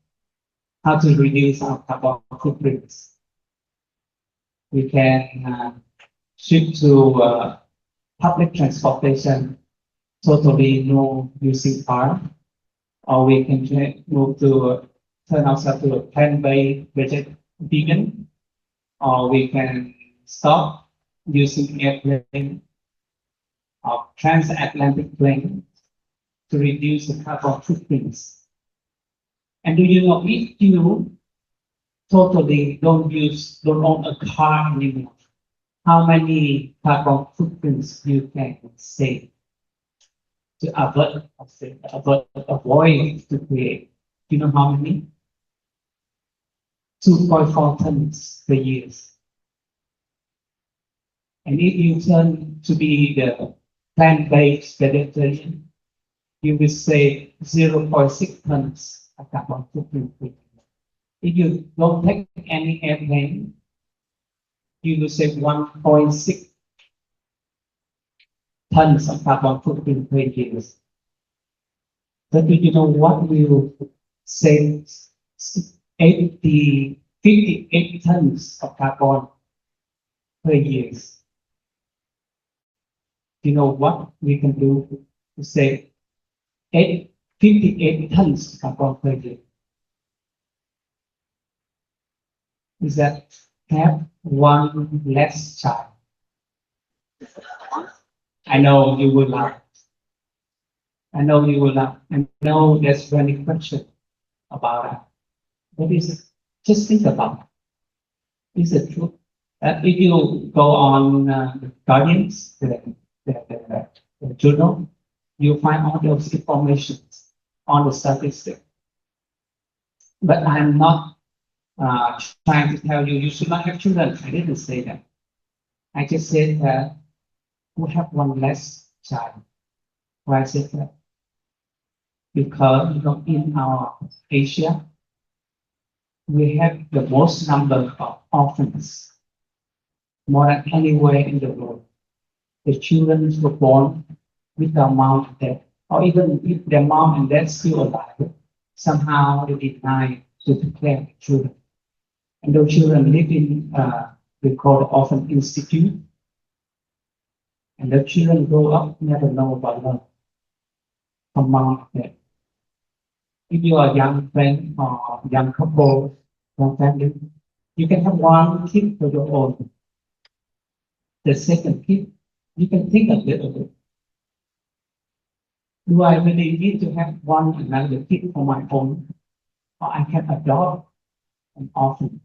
how to reduce our carbon footprints. We can shift to public transportation, totally no using car, or we can move to turn ourselves to a plant-based vegan, or we can stop using airplane or transatlantic plane to reduce the carbon footprints. And do you know, if you totally don't own a car anymore, how many carbon footprints you can save to avoid to create? Do you know how many? 2.4 tons per year. And if you turn to be the plant-based vegetarian, you will save 0.6 tons of carbon footprint per year. If you don't take any airplane, you will save 1.6 tons of carbon footprint per year. But do you know what will save 58 tons of carbon per year? Do you know what we can do to save 58 tons of carbon per year? Is that have one less child. I know you will laugh. I know you will laugh. I know there's many questions about it. But just think about it. It's the truth. If you go on Guardians, the journal, you'll find all those information on the statistics. But I'm not trying to tell you you should not have children. I didn't say that. I just said that we have one less child. Why I said that? Because in our Asia, we have the most number of orphans, more than anywhere in the world. The children were born with their mom and dad, or even if their mom and dad still alive, somehow they deny to take care of the children. And those children live in we call the orphan institute. And the children grow up never know about love from mom and dad. If you are a young friend or young couple, young family, you can have one kid for your own. The second kid, you can think a little bit. Do I really need to have another kid for my own? Or I can adopt an orphan,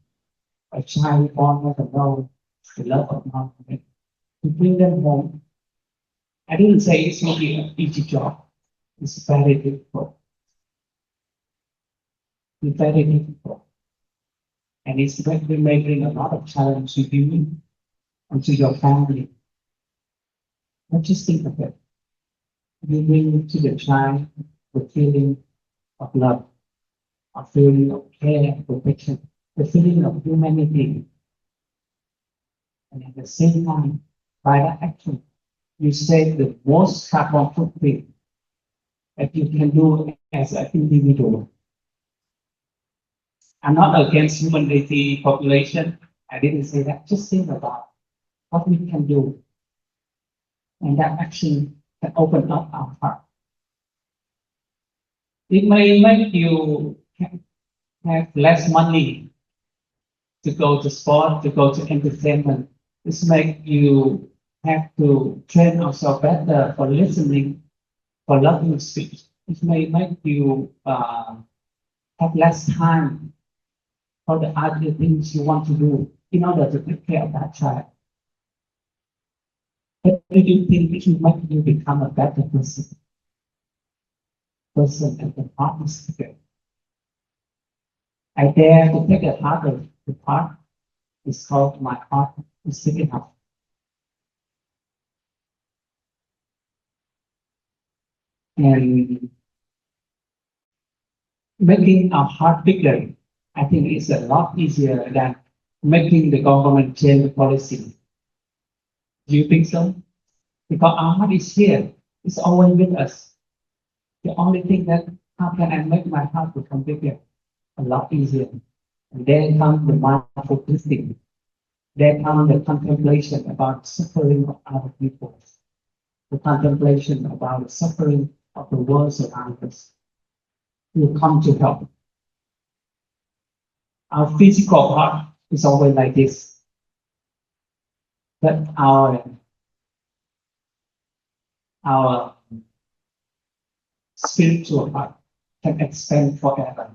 a child born never know the love of mom and dad, to bring them home. I didn't say it's not an easy job. It's very difficult. It's very difficult. And it's we may bring a lot of challenge to you and to your family. But just think of it. You bring to the child the feeling of love, a feeling of care and protection, the feeling of humanity. And at the same time, by that action, you save the most carbon footprint that you can do as an individual. I'm not against humanity population. I didn't say that. Just think about what we can do. And that action can open up our heart. It may make you have less money to go to sport, to go to entertainment. This make you have to train yourself better for listening, for loving speech. It may make you have less time for the other things you want to do in order to take care of that child. But do you think it will make you become a better person and the partners together? I dare to take a harder part. It's called my heart is sick enough. And making our heart bigger, I think is a lot easier than making the government change policy. Do you think so? Because our heart is here. It's always with us. The only thing that how can I make my heart become bigger? A lot easier. And then comes the mindful listening. Then comes the contemplation about suffering of other people. The contemplation about the suffering of the world around us. Will come to help. Our physical heart is always like this. But our spiritual heart can expand forever.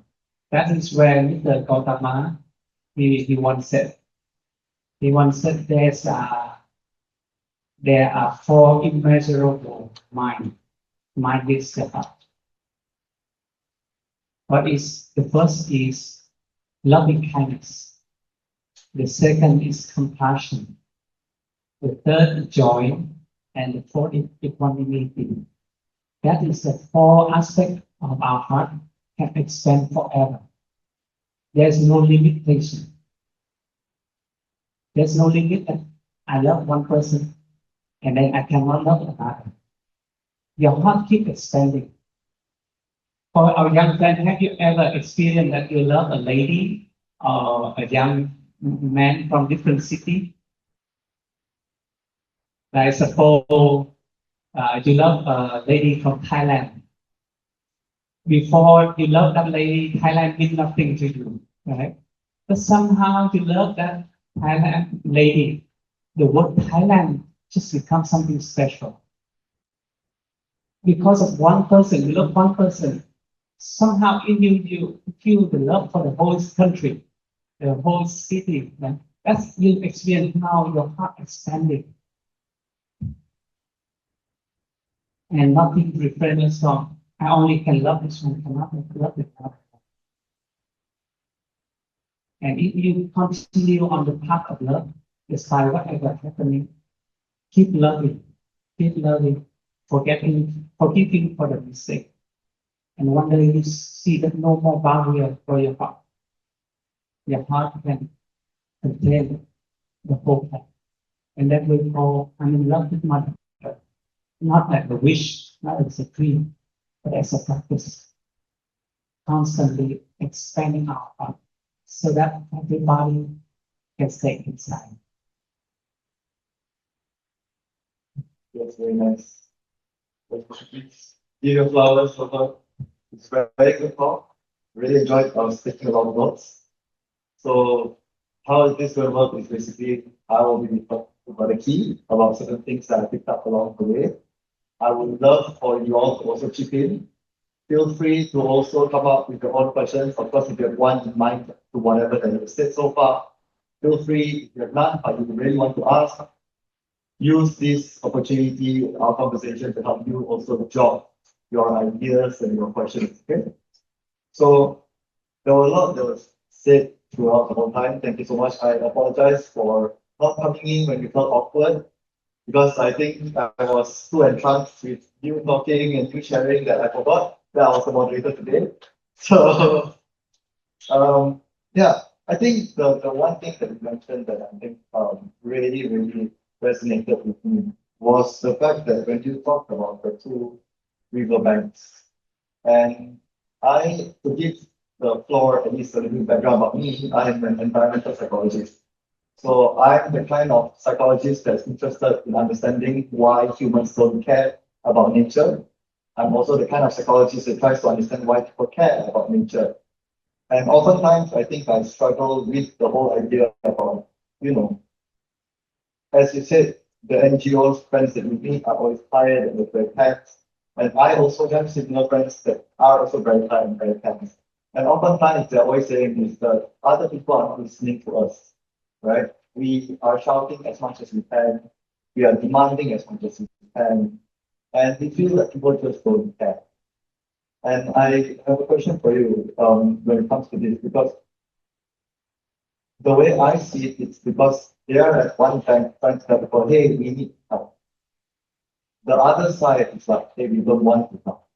That is where Mr. Gautama, he once said. He once said there are four immeasurable minds. Mind is the heart. The first is loving kindness. The second is compassion. The third is joy. And the fourth is equanimity. That is the four aspects of our heart can expand forever. There's no limitation. There's no limit that I love one person and then I cannot love another. Your heart keeps expanding. For our young friends, have you ever experienced that you love a lady or a young man from different city? Like suppose you love a lady from Thailand. Before you love that lady, Thailand means nothing to you, right? But somehow you love that Thailand lady. The word Thailand just becomes something special. Because of one person, you love one person. Somehow in you feel the love for the whole country, the whole city. Right? That's you experience how your heart expanding. And nothing refrains from, I only can love this one, cannot love the other. And if you continue on the path of love, despite whatever happening, keep loving, forgiving for the mistake. And one day you see that no more barrier for your heart. Your heart can contain the whole path. And that will call, I'm in love with my daughter. Not as a wish, not as a dream, but as a practice. Constantly expanding our heart so that everybody can stay inside. That's very nice. Give your flowers for her. It's very good talk. Really enjoyed taking a lot of notes. So how this will work is basically I will be talking about the key about certain things that I picked up along the way. I would love for you all to also chip in. Feel free to also come up with your own questions. Of course, if you have one in mind to whatever that you've said so far, feel free. If you have none, but you really want to ask, use this opportunity, our conversation, to help you also jot your ideas and your questions. Okay. So there were a lot that was said throughout the whole time. Thank you so much. I apologize for not coming in when you felt awkward, because I think I was too entranced with you talking and you sharing that I forgot that I was the moderator today. So yeah, I think the one thing that you mentioned that I think really resonated with me was the fact that when you talked about the two riverbanks, and to give the floor at least a little background about me, I am an environmental psychologist. So I'm the kind of psychologist that's interested in understanding why humans don't care about nature. I'm also the kind of psychologist that tries to understand why people care about nature. And oftentimes, I think I struggle with the whole idea about, as you said, the NGOs friends that we meet are always tired and very tense. And I also have similar friends that are also very tired and very tense. And oftentimes they're always saying is that other people are not listening to us, right? We are shouting as much as we can. We are demanding as much as we can. And we feel that people just don't care. And I have a question for you when it comes to this, because the way I see it, it's because they are at one time trying to tell people, hey, we need help. The other side is like, hey, we don't want to help.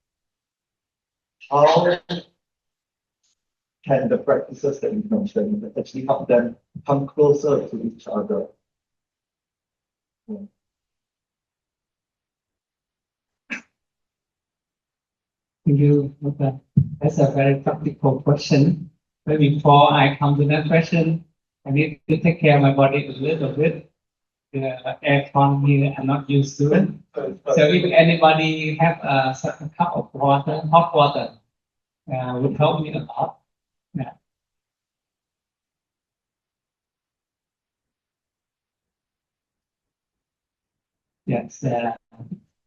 How can the practices that you mentioned actually help them come closer to each other? Thank you. Okay. That's a very practical question. But before I come to that question, I need to take care of my body a little bit. The aircon here, I'm not used to it. So if anybody have a cup of water, hot water, would help me a lot. Yeah. Yes,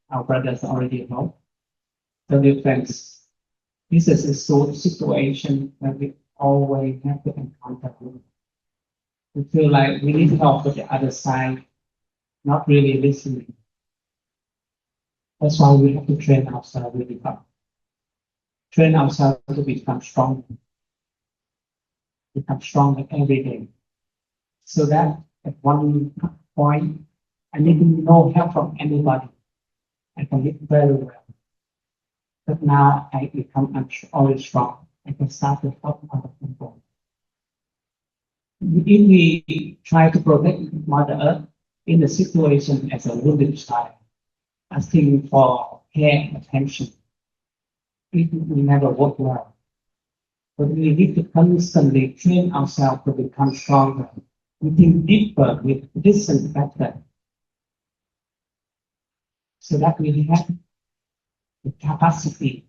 our brothers already know. So dear friends, this is a sort of situation that we always have to encounter. We feel like we need help with the other side, not really listening. That's why we have to train ourselves really hard. Train ourselves to become stronger every day. So that at one point, I need no help from anybody. I can live very well. But now I become always strong. I can start to help other people. If we try to protect Mother Earth in the situation as a wounded child, asking for care and attention, it will never work well. But we need to constantly train ourselves to become stronger. We think deeper, we listen better, so that we have the capacity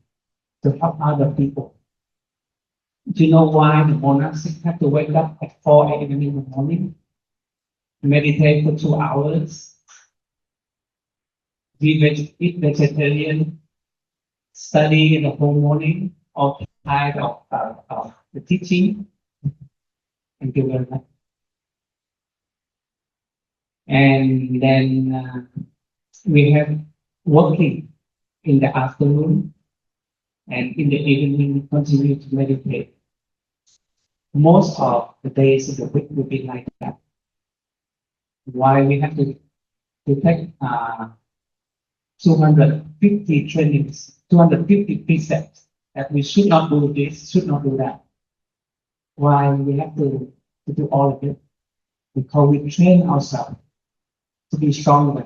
to help other people. Do you know why the monastics have to wake up at 4 a.m. in the morning, meditate for 2 hours, eat vegetarian, study in the whole morning, all kind of the teaching? Thank you very much. And then we have working in the afternoon, and in the evening we continue to meditate. Most of the days of the week will be like that. Why we have to take 250 trainings, 250 precepts that we should not do this, should not do that. Why we have to do all of it? Because we train ourselves to be stronger,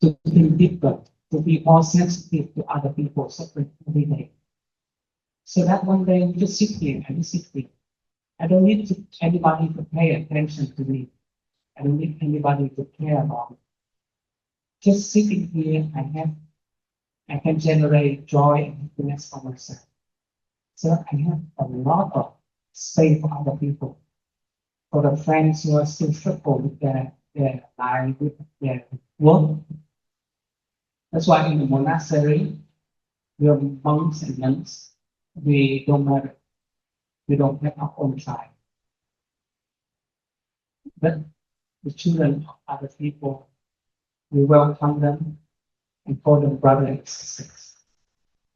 to think deeper, to be more sensitive to other people's suffering every day. So that one day we just sit here and sit here. I don't need anybody to pay attention to me. I don't need anybody to care about me. Just sitting here, I can generate joy and happiness for myself. So I have a lot of space for other people. For the friends who are still struggling with their life, with their work. That's why in the monastery, we are monks and nuns. We don't matter. We don't have our own tribe. But the children of other people, we welcome them and call them brothers and sisters.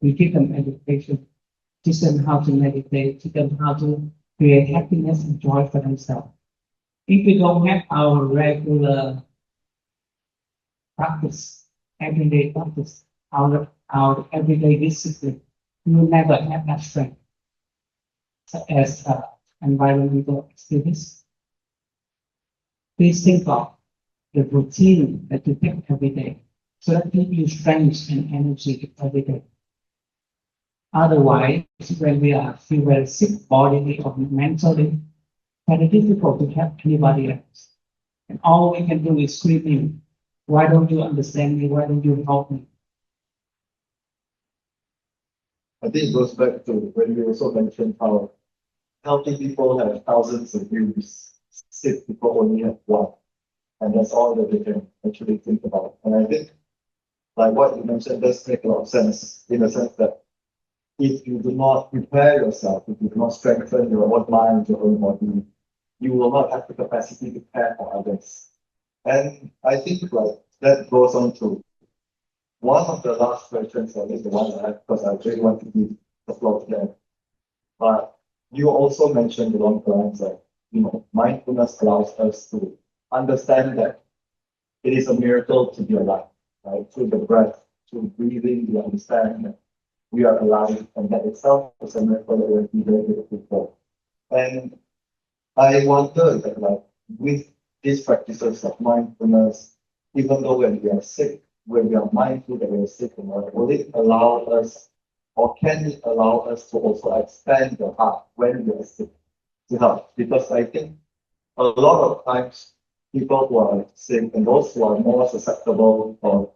We give them education, teach them how to meditate, teach them how to create happiness and joy for themselves. If we don't have our regular practice, everyday practice, our everyday discipline, we will never have that strength. So as environmental activists, please think of the routine that you take every day, so that gives you strength and energy every day. Otherwise, when we feel very sick bodily or mentally, very difficult to help anybody else. And all we can do is screaming, why don't you understand me? Why don't you help me? I think it goes back to when we also mentioned how healthy people have thousands of views, sick people only have one. And that's all that they can actually think about. And I think, like what you mentioned, does make a lot of sense in the sense that if you do not prepare yourself, if you do not strengthen your own mind, your own body, you will not have the capacity to care for others. And I think like that goes on to one of the last questions, or at least the one I have, because I really want to give the floor to them. But you also mentioned along the lines of, mindfulness allows us to understand that it is a miracle to be alive, right? Through the breath, through breathing, we understand that we are alive, and that itself is a miracle that we're very grateful for. And I wonder that, like, with these practices of mindfulness, even though when we are sick, when we are mindful that we are sick, will it allow us, or can it allow us to also expand the heart when we are sick to help? Because I think a lot of times people who are sick and those who are more susceptible or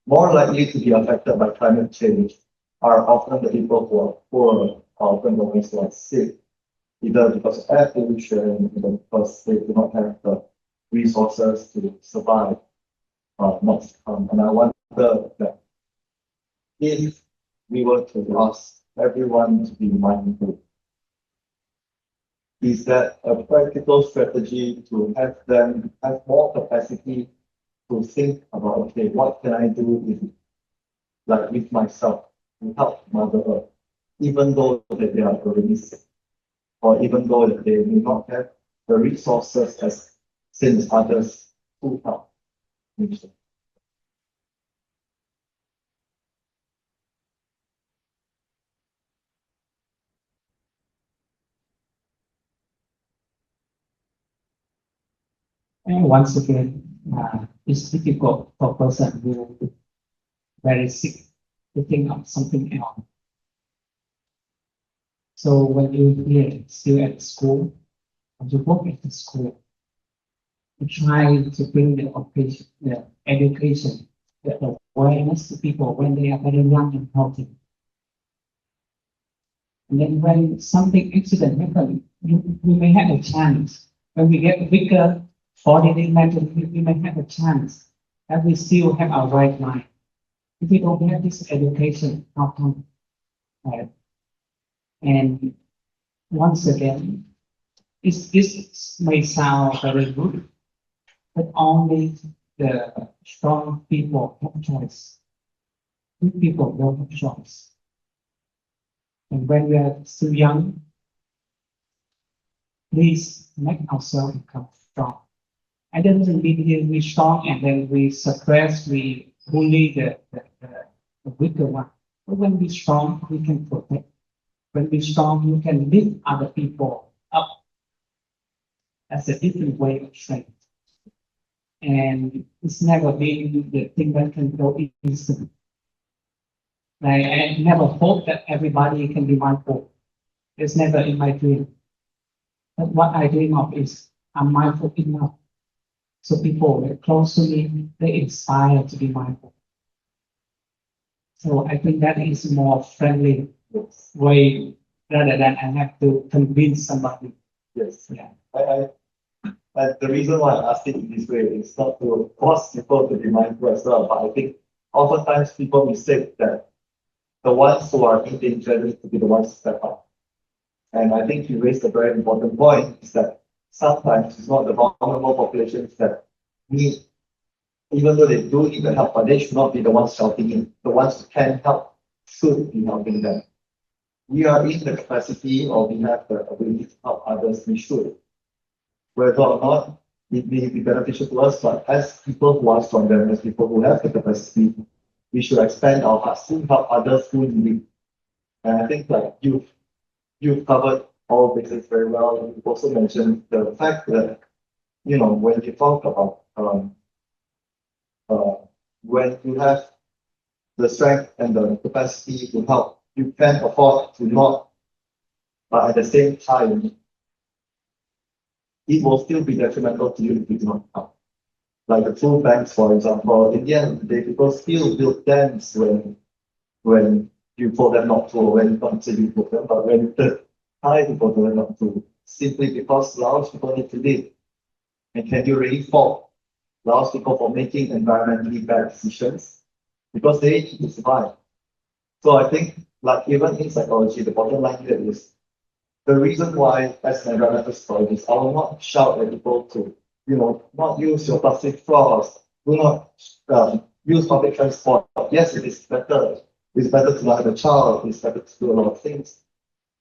more likely to be affected by climate change are often the people who are poor, often the ones who are sick, either because of air pollution, either because they do not have the resources to survive. And I wonder that if we were to ask everyone to be mindful, is that a practical strategy to have them have more capacity to think about, okay, what can I do with myself to help Mother Earth, even though that they are already sick, or even though that they may not have the resources as same as others to help nature. And once again, it's difficult for a person who is very sick to think of something else. So when you here still at school, when you work at the school, you try to bring the education, the awareness to people when they are very young and healthy. And then when something accident happens, you may have a chance. When we get bigger, bodily, mentally, we may have a chance that we still have our right mind. If we don't have this education, how come? Right? And once again, this may sound very good, but only the strong people have choice. Weak people don't have choice. And when we are still young, please make ourselves become strong. I don't mean we strong and then we suppress, we bully the weaker one. But when we're strong, we can protect. When we're strong, we can lift other people up. That's a different way of strength. And it's never been the thing that can go instant. I never hope that everybody can be mindful. It's never in my dream. But what I dream of is I'm mindful enough. So people that close to me, they inspire to be mindful. So I think that is more friendly way rather than I have to convince somebody. Yes. Yeah. And the reason why I asked it in this way is not to force people to be mindful as well, but I think oftentimes people mistake that the ones who are in danger need to be the ones to step up. And I think you raised a very important point, is that sometimes it's not the vulnerable populations that need, even though they do need the help, but they should not be the ones shouting in. The ones who can help should be helping them. We are in the capacity, or we have the ability to help others, we should. Whether or not it may be beneficial to us, but as people who are stronger, as people who have the capacity, we should expand our hearts to help others who need it. And I think like you've covered all bases very well. You've also mentioned the fact that, when you talk about when you have the strength and the capacity to help, you can afford to not, but at the same time, it will still be detrimental to you if you do not help. Like the food banks, for example, in the end, people still build dams when you told them not to, when not say you told them, but when the Thai people told them not to, simply because Laos people need to live. And can you really fault Laos people for making environmentally bad decisions? Because they need to survive. So I think, like even in psychology, the bottom line here is the reason why, as an environmental psychologist, I will not shout at people to, not use your plastic straws, do not use public transport. Yes, it is better. It's better to not have a child. It's better to do a lot of things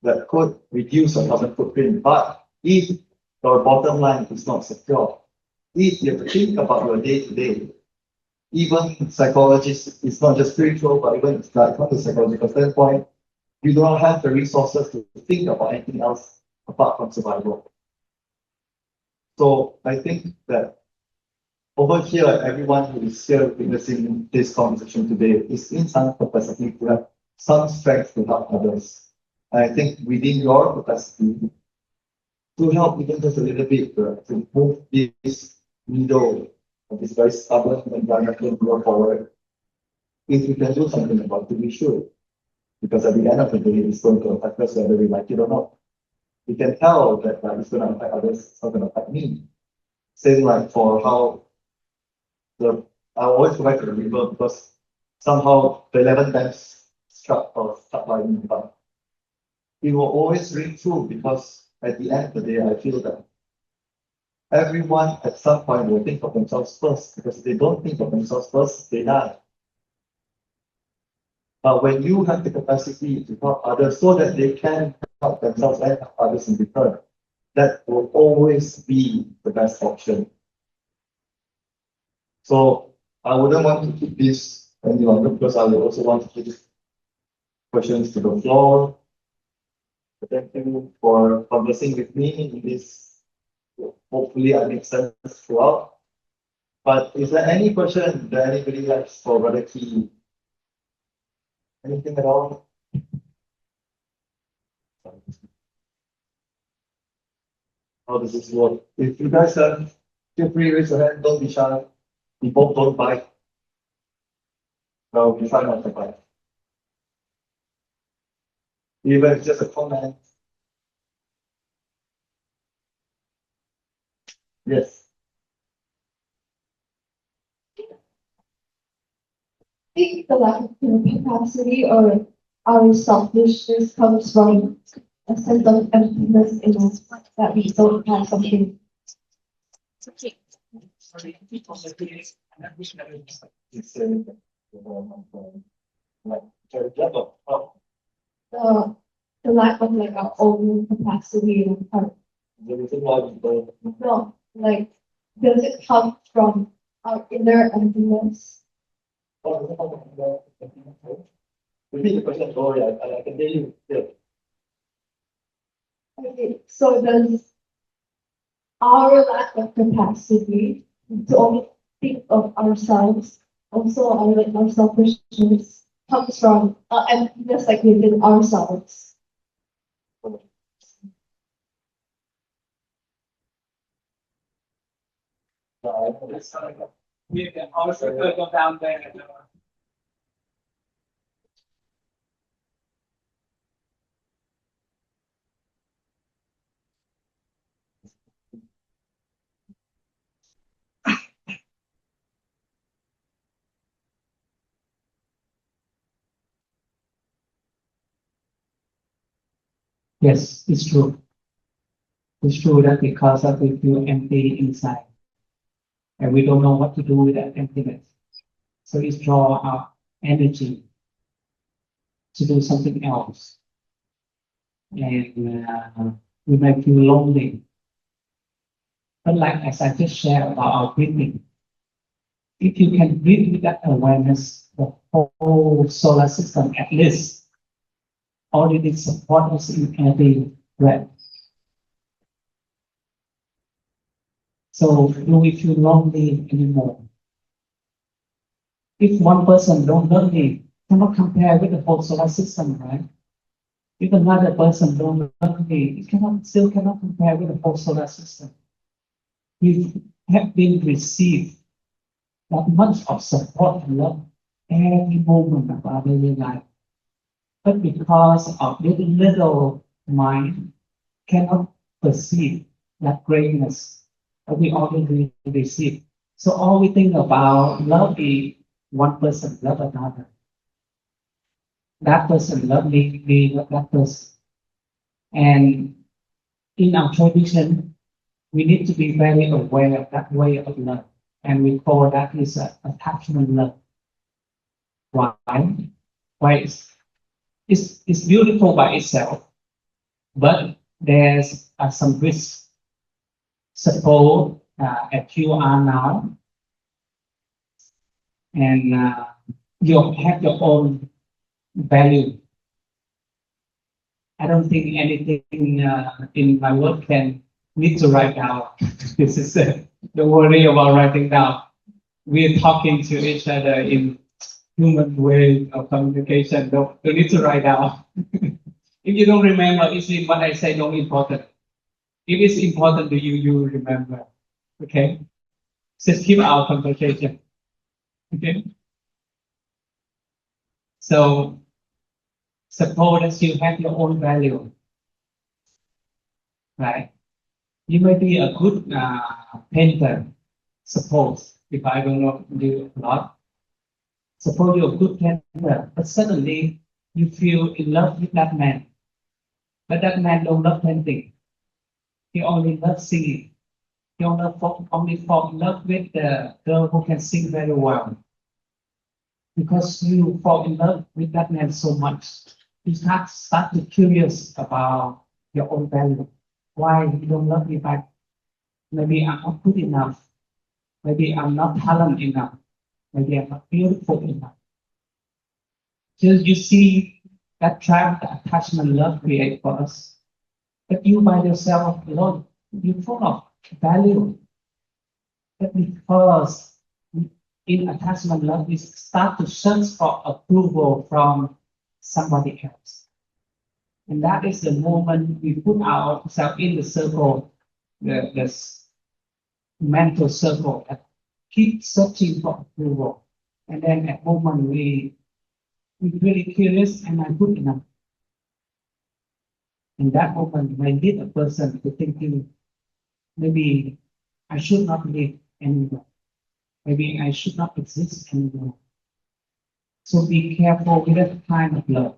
that could reduce your carbon footprint. But if your bottom line is not secure, if you have to think about your day-to-day, even psychologists, it's not just spiritual, but even from the psychological standpoint, you do not have the resources to think about anything else apart from survival. So I think that over here, everyone who is here witnessing this conversation today is in some capacity to have some strength to help others. And I think within your capacity to help even just a little bit to move this needle of this very stubborn environmental grow forward, if we can do something about it, we should. Because at the end of the day, it's going to affect us whether we like it or not. We can tell that it's going to affect others, it's not going to affect me. Same like for how I always go back to the river because somehow the 11 times struck by me, but it will always ring true because at the end of the day, I feel that everyone at some point will think of themselves first, because if they don't think of themselves first, they die. But when you have the capacity to help others so that they can help themselves and help others in return, that will always be the best option. So I wouldn't want to keep this any longer because I would also want to give questions to the floor. Thank you for conversing with me in this. Hopefully I make sense throughout. But is there any question that anybody has for Brother Ky? Anything at all? How does this work? If you guys have, feel free to raise your hand, don't be shy. People don't bite. No, we try not to bite. Even if it's just a comment. Yes. I think the lack of capacity or our selfishness comes from a sense of emptiness in us that we don't have something. The lack of like our own capacity and our, no, like does it come from our inner emptiness? Repeat the question, sorry, I can hear you. Yeah. Okay, so does our lack of capacity to only think of ourselves, also our selfishness comes from emptiness like within ourselves? We can also go down there. Yes, it's true. It's true that because of we feel empty inside, and we don't know what to do with that emptiness. So it's draw our energy to do something else, and we might feel lonely. But like as I just shared about our breathing, if you can breathe with that awareness, the whole solar system at least already support us in every breath. So do we feel lonely anymore? If one person don't lonely, cannot compare with the whole solar system, right? If another person don't lonely, it still cannot compare with the whole solar system. We have been received that much of support and love every moment of our daily life. but because of this little mind cannot perceive that greatness that we already receive. So all we think about love is one person love another. That person love me, me love that person. And in our tradition, we need to be very aware of that way of love. And we call that is attachment love. Why? Why it's beautiful by itself, but there's some risk. Suppose as you are now, and you have your own value. I don't think anything in my work can need to write down. This is the worry about writing down. We're talking to each other in human way of communication. Don't need to write down. If you don't remember, it's what I say not important. If it's important to you, you remember. Okay? Just keep our conversation. Okay? So suppose that you have your own value, right? You may be a good painter. Suppose, if I don't know you a lot, suppose you're a good painter, but suddenly you feel in love with that man. But that man don't love painting. He only loves singing. He only fall in love with the girl who can sing very well. Because you fall in love with that man so much, you start to curious about your own value. Why you don't love me back? Maybe I'm not good enough. Maybe I'm not talented enough. Maybe I'm not beautiful enough. So you see that trap that attachment love create for us. But you by yourself alone, you're full of value. But because in attachment love, we start to search for approval from somebody else. And that is the moment we put ourselves in the circle, the mental circle that keep searching for approval. And then at moment we really curious, am I good enough? In that moment, I lead a person to thinking, maybe I should not live anymore. Maybe I should not exist anymore. So be careful with that kind of love.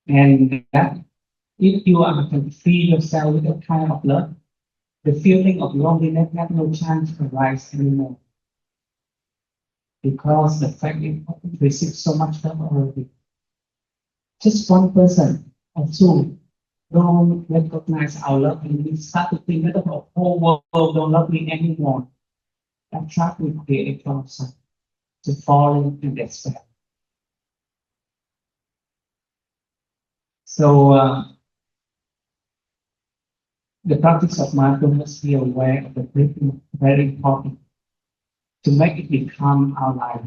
And that if you can free yourself with that kind of love, the feeling of loneliness has no chance to arise anymore. Because the fact is we receive so much love already. Just one person or two don't recognize our love and we start to think that the whole world don't love me anymore. That trap will create a person to fall in despair. So the practice of mindfulness, be aware of the breathing, very important to make it become our life,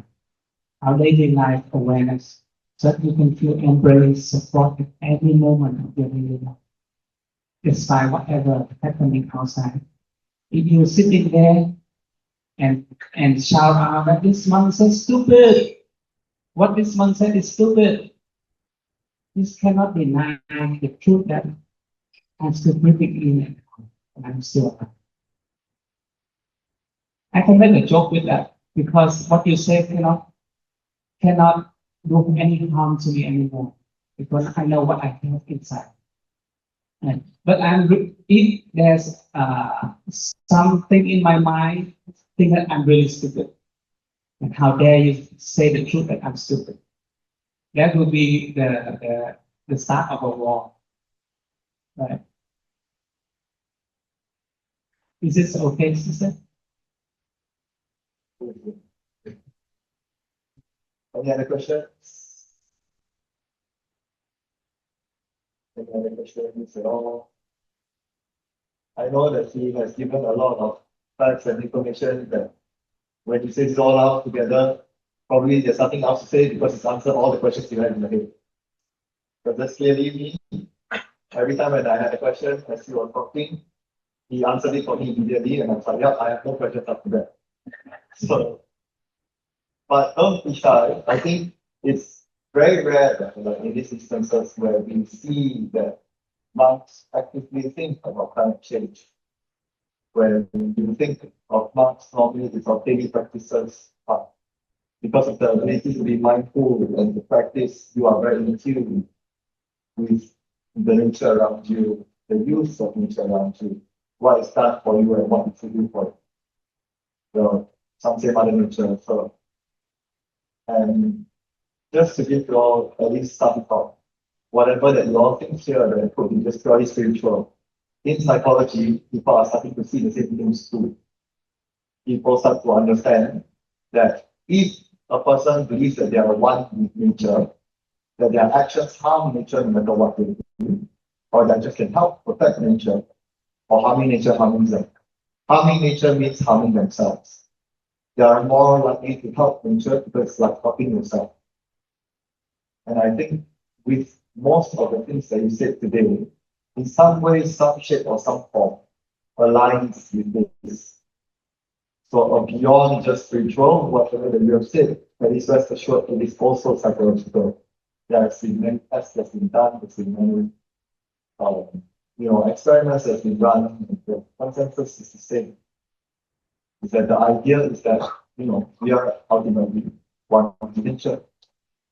our daily life awareness, so that you can feel embraced, supported every moment of your daily life, despite whatever happening outside. If you're sitting there and shout out that this man says stupid, what this man said is stupid, this cannot deny the truth that I'm still breathing in and out, and I'm still alive. I can make a joke with that because what you say cannot do any harm to me anymore because I know what I have inside. But if there's something in my mind, think that I'm really stupid. And how dare you say the truth that I'm stupid? That will be the start of a war. Right? Is this okay, sister? Any other questions? Any other questions at all? I know that he has given a lot of facts and information that when he says it all out together, probably there's nothing else to say because he's answered all the questions you had in the head. But that's clearly me. Every time when I had a question, as you were talking, he answered it for me immediately, and I was like, yeah, I have no questions after that. So, but don't be shy. I think it's very rare that like, in these instances where we see that monks actively think about climate change. When you think of monks, normally it's our daily practices, but because of the ability to be mindful and to practice, you are very in tune with the nature around you, the use of nature around you, what is done for you and what you should do for it. So some say Mother Nature. So, and just to give you all at least some thought, whatever that you all think here that could be just purely spiritual. In psychology, people are starting to see the same things too. People start to understand that if a person believes that they are one with nature, that their actions harm nature no matter what they do, or that just can help protect nature, or harming nature harming them. Harming nature means harming themselves. They are more likely to help nature because it's like helping yourself. And I think with most of the things that you said today, in some way, some shape, or some form, aligns with this. So beyond just spiritual, whatever that you have said, that is rest assured, it is also psychological. There has been many tests that have been done, there's been many experiments that have been run, and the consensus is the same. Is that the idea is that we are ultimately one with nature,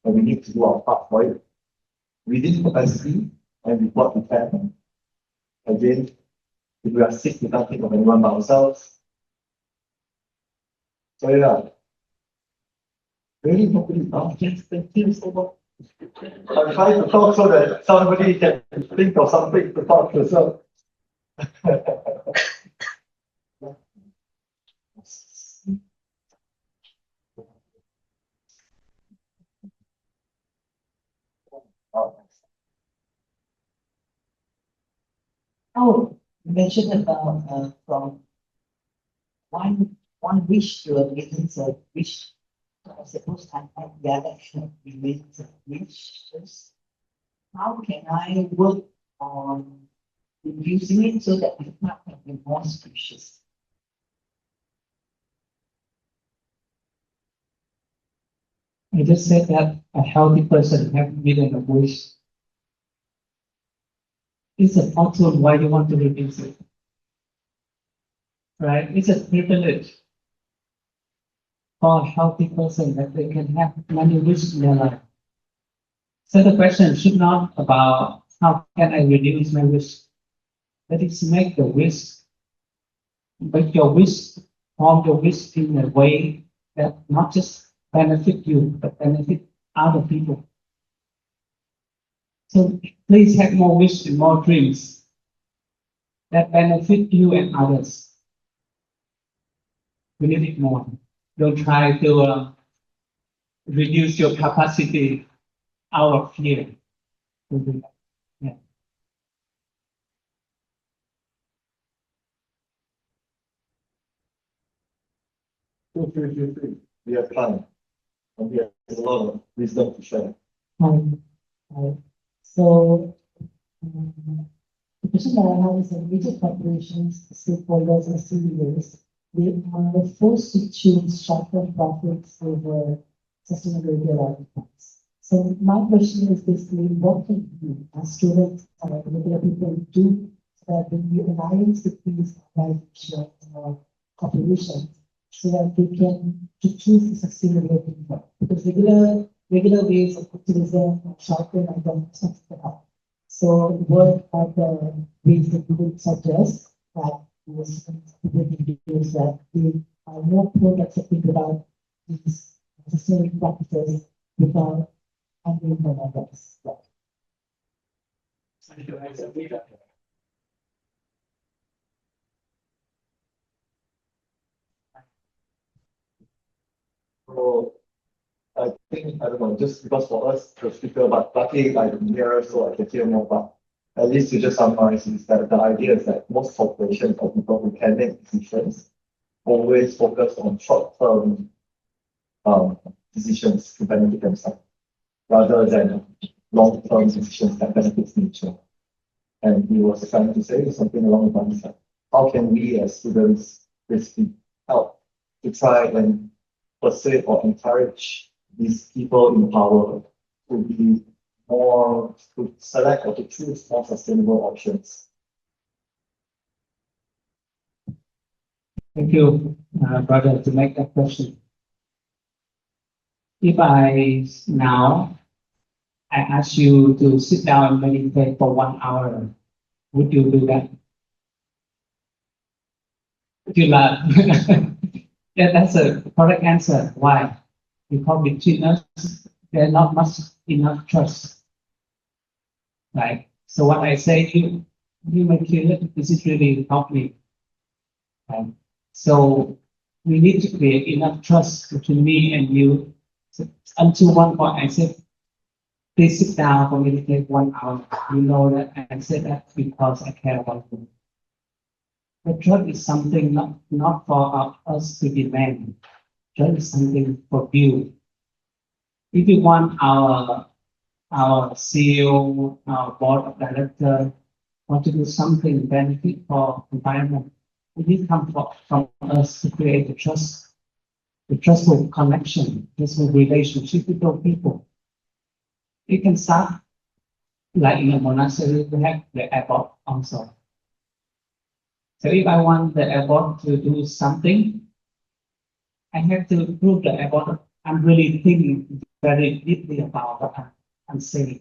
and we need to do our part for it. Within capacity and with what we can. Again, if we are sick, we can't think of anyone by ourselves. So yeah, really nobody thank you so much. I'm trying to talk so that somebody can think of something to talk to yourself. Oh, you mentioned about from one wish to a millions of wish. So I suppose I have the other millions of wishes. How can I work on reducing it so that I not have the more wishes? I just said that a healthy person have million of wish. It's a fortune why you want to reduce it. Right? It's a privilege for a healthy person that they can have many wishes in their life. So the question should not about how can I reduce my wish. That is make the wish, but your wish, form your wish in a way that not just benefit you, but benefit other people. So please have more wish and more dreams that benefit you and others. We need it more. Don't try to reduce your capacity out of fear. Yeah. Feel free. We have time. And we have a lot of wisdom to share. So, the question that I have is that major corporations, stakeholders, and CEOs, they are forced to choose short-term profits over sustainability or outcomes. So my question is basically, what can you, as students or regular people, do so that when you alliance with these organizations or corporations, so that they can to choose the sustainability more? Because regular ways of activism or short-term items not enough. So what are the ways that you would suggest that those individuals that they are more products to think about these sustainable practices without handling them others? So I think, I don't know, just because for us, the speaker, but luckily I'm here so I can hear more, but at least to just summarize is that the idea is that most corporations or people who can make decisions always focus on short-term decisions to benefit themselves rather than long-term decisions that benefit nature. And he was trying to say something along the lines of how can we as students basically help to try and persuade or encourage these people in power to be more, to select or to choose more sustainable options. Thank you, brother, to make that question. If I ask you to sit down and meditate for 1 hour, would you do that? Would you laugh? Yeah, that's a correct answer. Why? Because between us, there's not much enough trust. Right? So what I say, you may kill it, this is really help me. Right? So we need to create enough trust between me and you. So until one point I said, please sit down for me to take 1 hour. You know that I said that because I care about you. The trust is something not for us to demand. Trust is something for you. If you want our CEO, our board of directors want to do something benefit for environment, it need come from us to create the trustful connection, trustful relationship with those people. It can start like in a monastery, we have the airport also. So if I want the airport to do something, I have to prove the airport I'm really thinking very deeply about what I'm saying.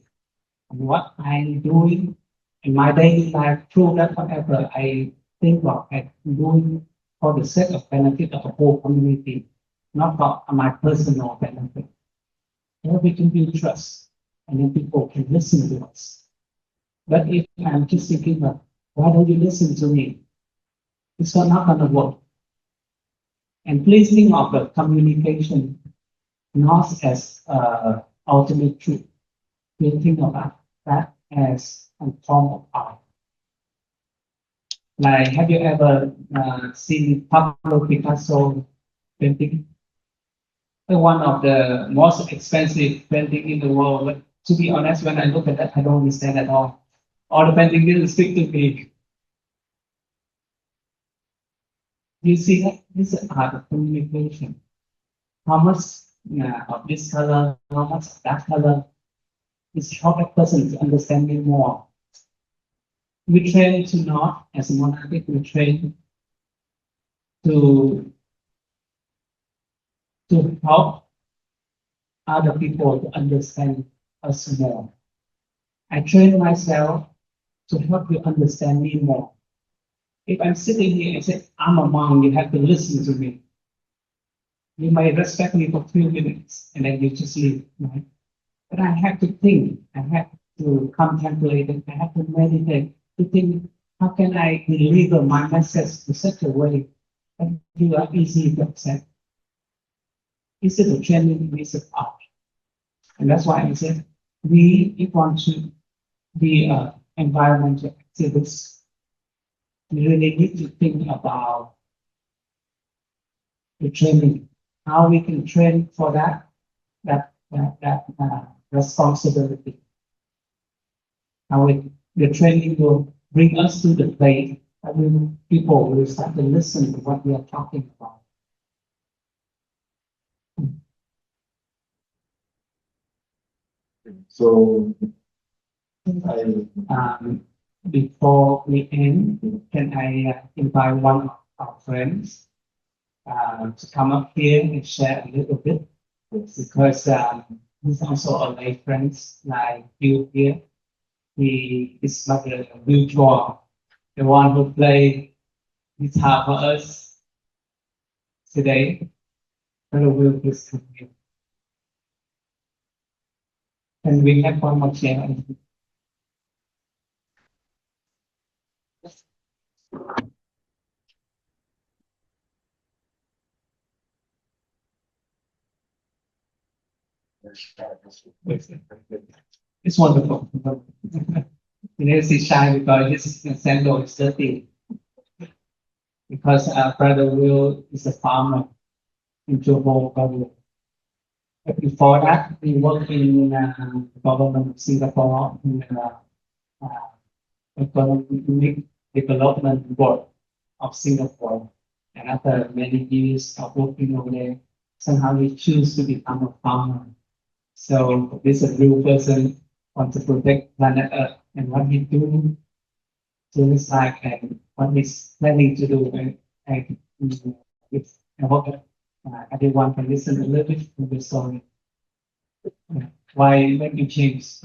And what I'm doing in my daily life, prove that whatever I think of, I'm doing for the sake of benefit of the whole community, not for my personal benefit. Then we can build trust, and then people can listen to us. But if I'm just thinking, why don't you listen to me? It's not going to work. And please think of the communication not as ultimate truth. We think about that as a form of art. Like, have you ever seen Pablo Picasso painting? One of the most expensive painting in the world. But to be honest, when I look at that, I don't understand at all. All the painting didn't speak to me. You see that this is art of communication. How much of this color, how much of that color is help a person to understand me more. We train to not, as a monastic, we train to help other people to understand us more. I train myself to help you understand me more. If I'm sitting here and say, I'm a monk, you have to listen to me. You might respect me for a few minutes and then you just leave, right? But I have to think, I have to contemplate, and I have to meditate to think, how can I deliver my message in such a way that you are easy to accept? This is a training piece of art. And that's why I said, we want to be environmental activists. We really need to think about the training, how we can train for that responsibility. How the training will bring us to the place that people will start to listen to what we are talking about. So Before we end, can I invite one of our friends to come up here and share a little bit? Because he's also a lay friend like you here. He is like a mutual, the one who played guitar for us today. Brother Will, please come here. And we have one more chair. It's wonderful. He's shy because his sandal is dirty. Because Brother Will is a farmer in Johor, Bahru. But before that, we worked in the government of Singapore in economic development board of Singapore. And after many years of working over there, somehow we choose to become a farmer. So this a real person want to protect planet Earth and what he do to his side and what he's planning to do. And it's, I hope that everyone can listen a little bit to the story. Why make you change?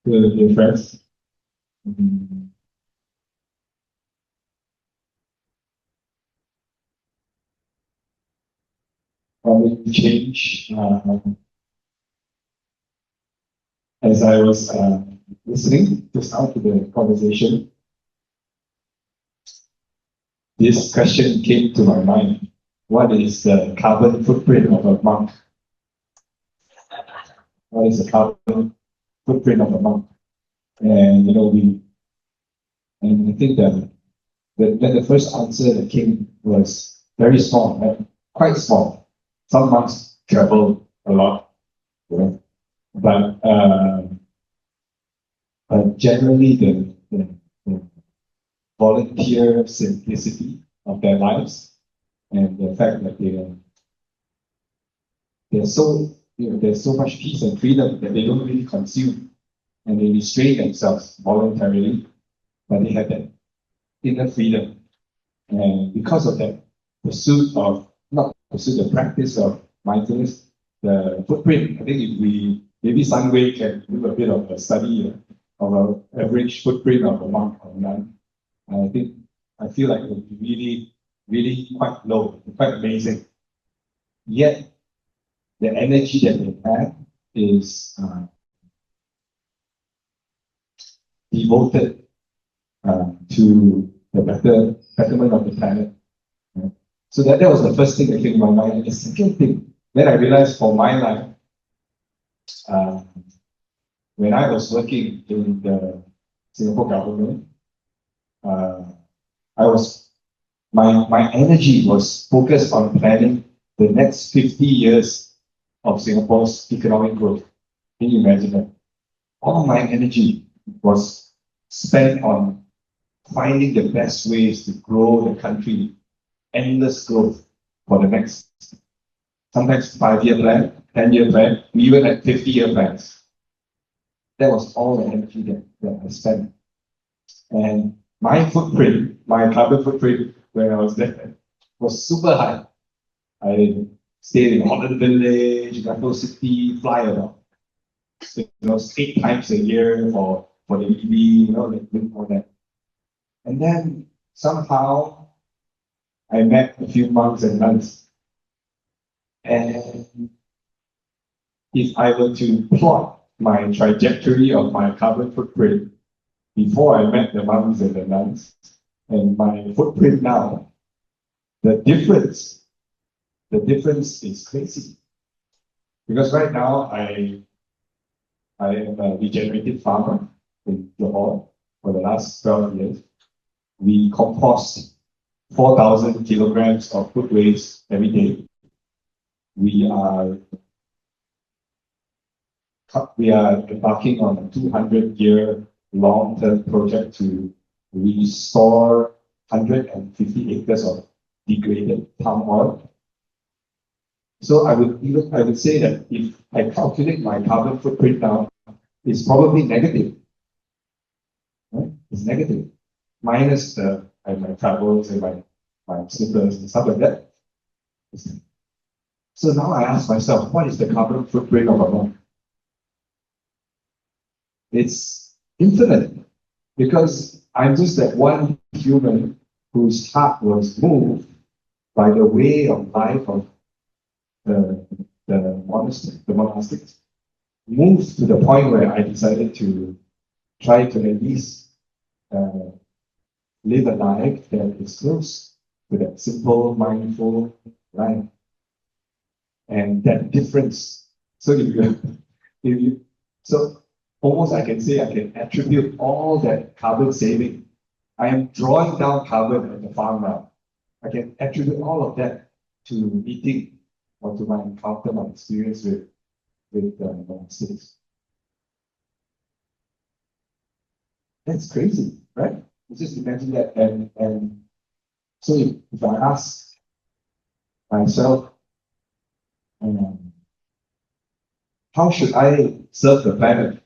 Dear friends, probably change. As I was listening just now to the conversation, this question came to my mind. What is the carbon footprint of a monk? What is the carbon footprint of a monk? And and I think that the first answer that came was very small, right? Quite small. Some monks travel a lot, you know, but generally the volunteer simplicity of their lives and the fact that there's so much peace and freedom that they don't really consume and they restrain themselves voluntarily, but they have that inner freedom. And because of that the practice of mindfulness, the footprint, I think if maybe Sunway can do a bit of a study of an average footprint of a monk or nun, I feel like it would be really, really quite low, quite amazing. Yet, the energy that they have is devoted to the betterment of the planet. So that was the first thing that came to my mind. And the second thing, then I realized for my life, when I was working in the Singapore government, my energy was focused on planning the next 50 years of Singapore's economic growth. Can you imagine that? All my energy was spent on finding the best ways to grow the country, endless growth for the next, sometimes 5-year plan, 10-year plan, we even had 50-year plans. That was all the energy that I spent. And my footprint, my carbon footprint when I was there was super high. I stayed in Holland Village, Raffle City, fly around. 8 times a year for the EV, like all that. And then somehow I met a few monks and nuns. And if I were to plot my trajectory of my carbon footprint before I met the monks and the nuns, and my footprint now, the difference is crazy. Because right now I am a regenerative farmer in Johor for the last 12 years. We compost 4,000 kilograms of food waste every day. We are embarking on a 200-year long-term project to restore 150 acres of degraded palm oil. So I would say that if I calculate my carbon footprint now, it's probably negative. Right? It's negative. Minus my travels and my slippers and stuff like that. So now I ask myself, what is the carbon footprint of a monk? It's infinite, because I'm just that one human whose heart was moved by the way of life of the monastics, moved to the point where I decided to try to at least live a life that is close to that simple, mindful life. And that difference. So so almost I can say I can attribute all that carbon saving. I am drawing down carbon at the farm now. I can attribute all of that to meeting or to my encounter, my experience with monastics. That's crazy, right? Just imagine that. And so if I ask myself, um, how should I serve the planet?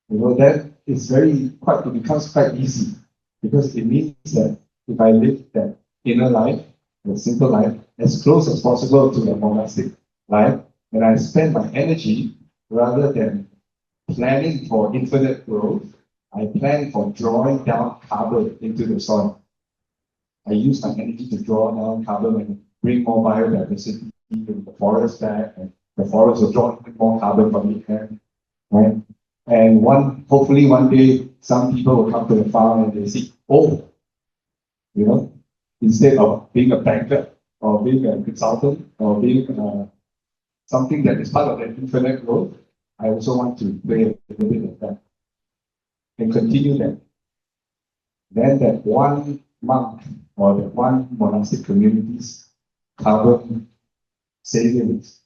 That is it becomes quite easy because it means that if I live that inner life, the simple life, as close as possible to a monastic life, and I spend my energy rather than planning for infinite growth, I plan for drawing down carbon into the soil. I use my energy to draw down carbon and bring more biodiversity in the forest back, and the forest will draw more carbon from the air, right? And hopefully one day, some people will come to the farm and they see, oh, instead of being a banker or being a consultant or being something that is part of that infinite growth, I also want to play a little bit of that and continue that. Then that one monk or that one monastic community's carbon savings,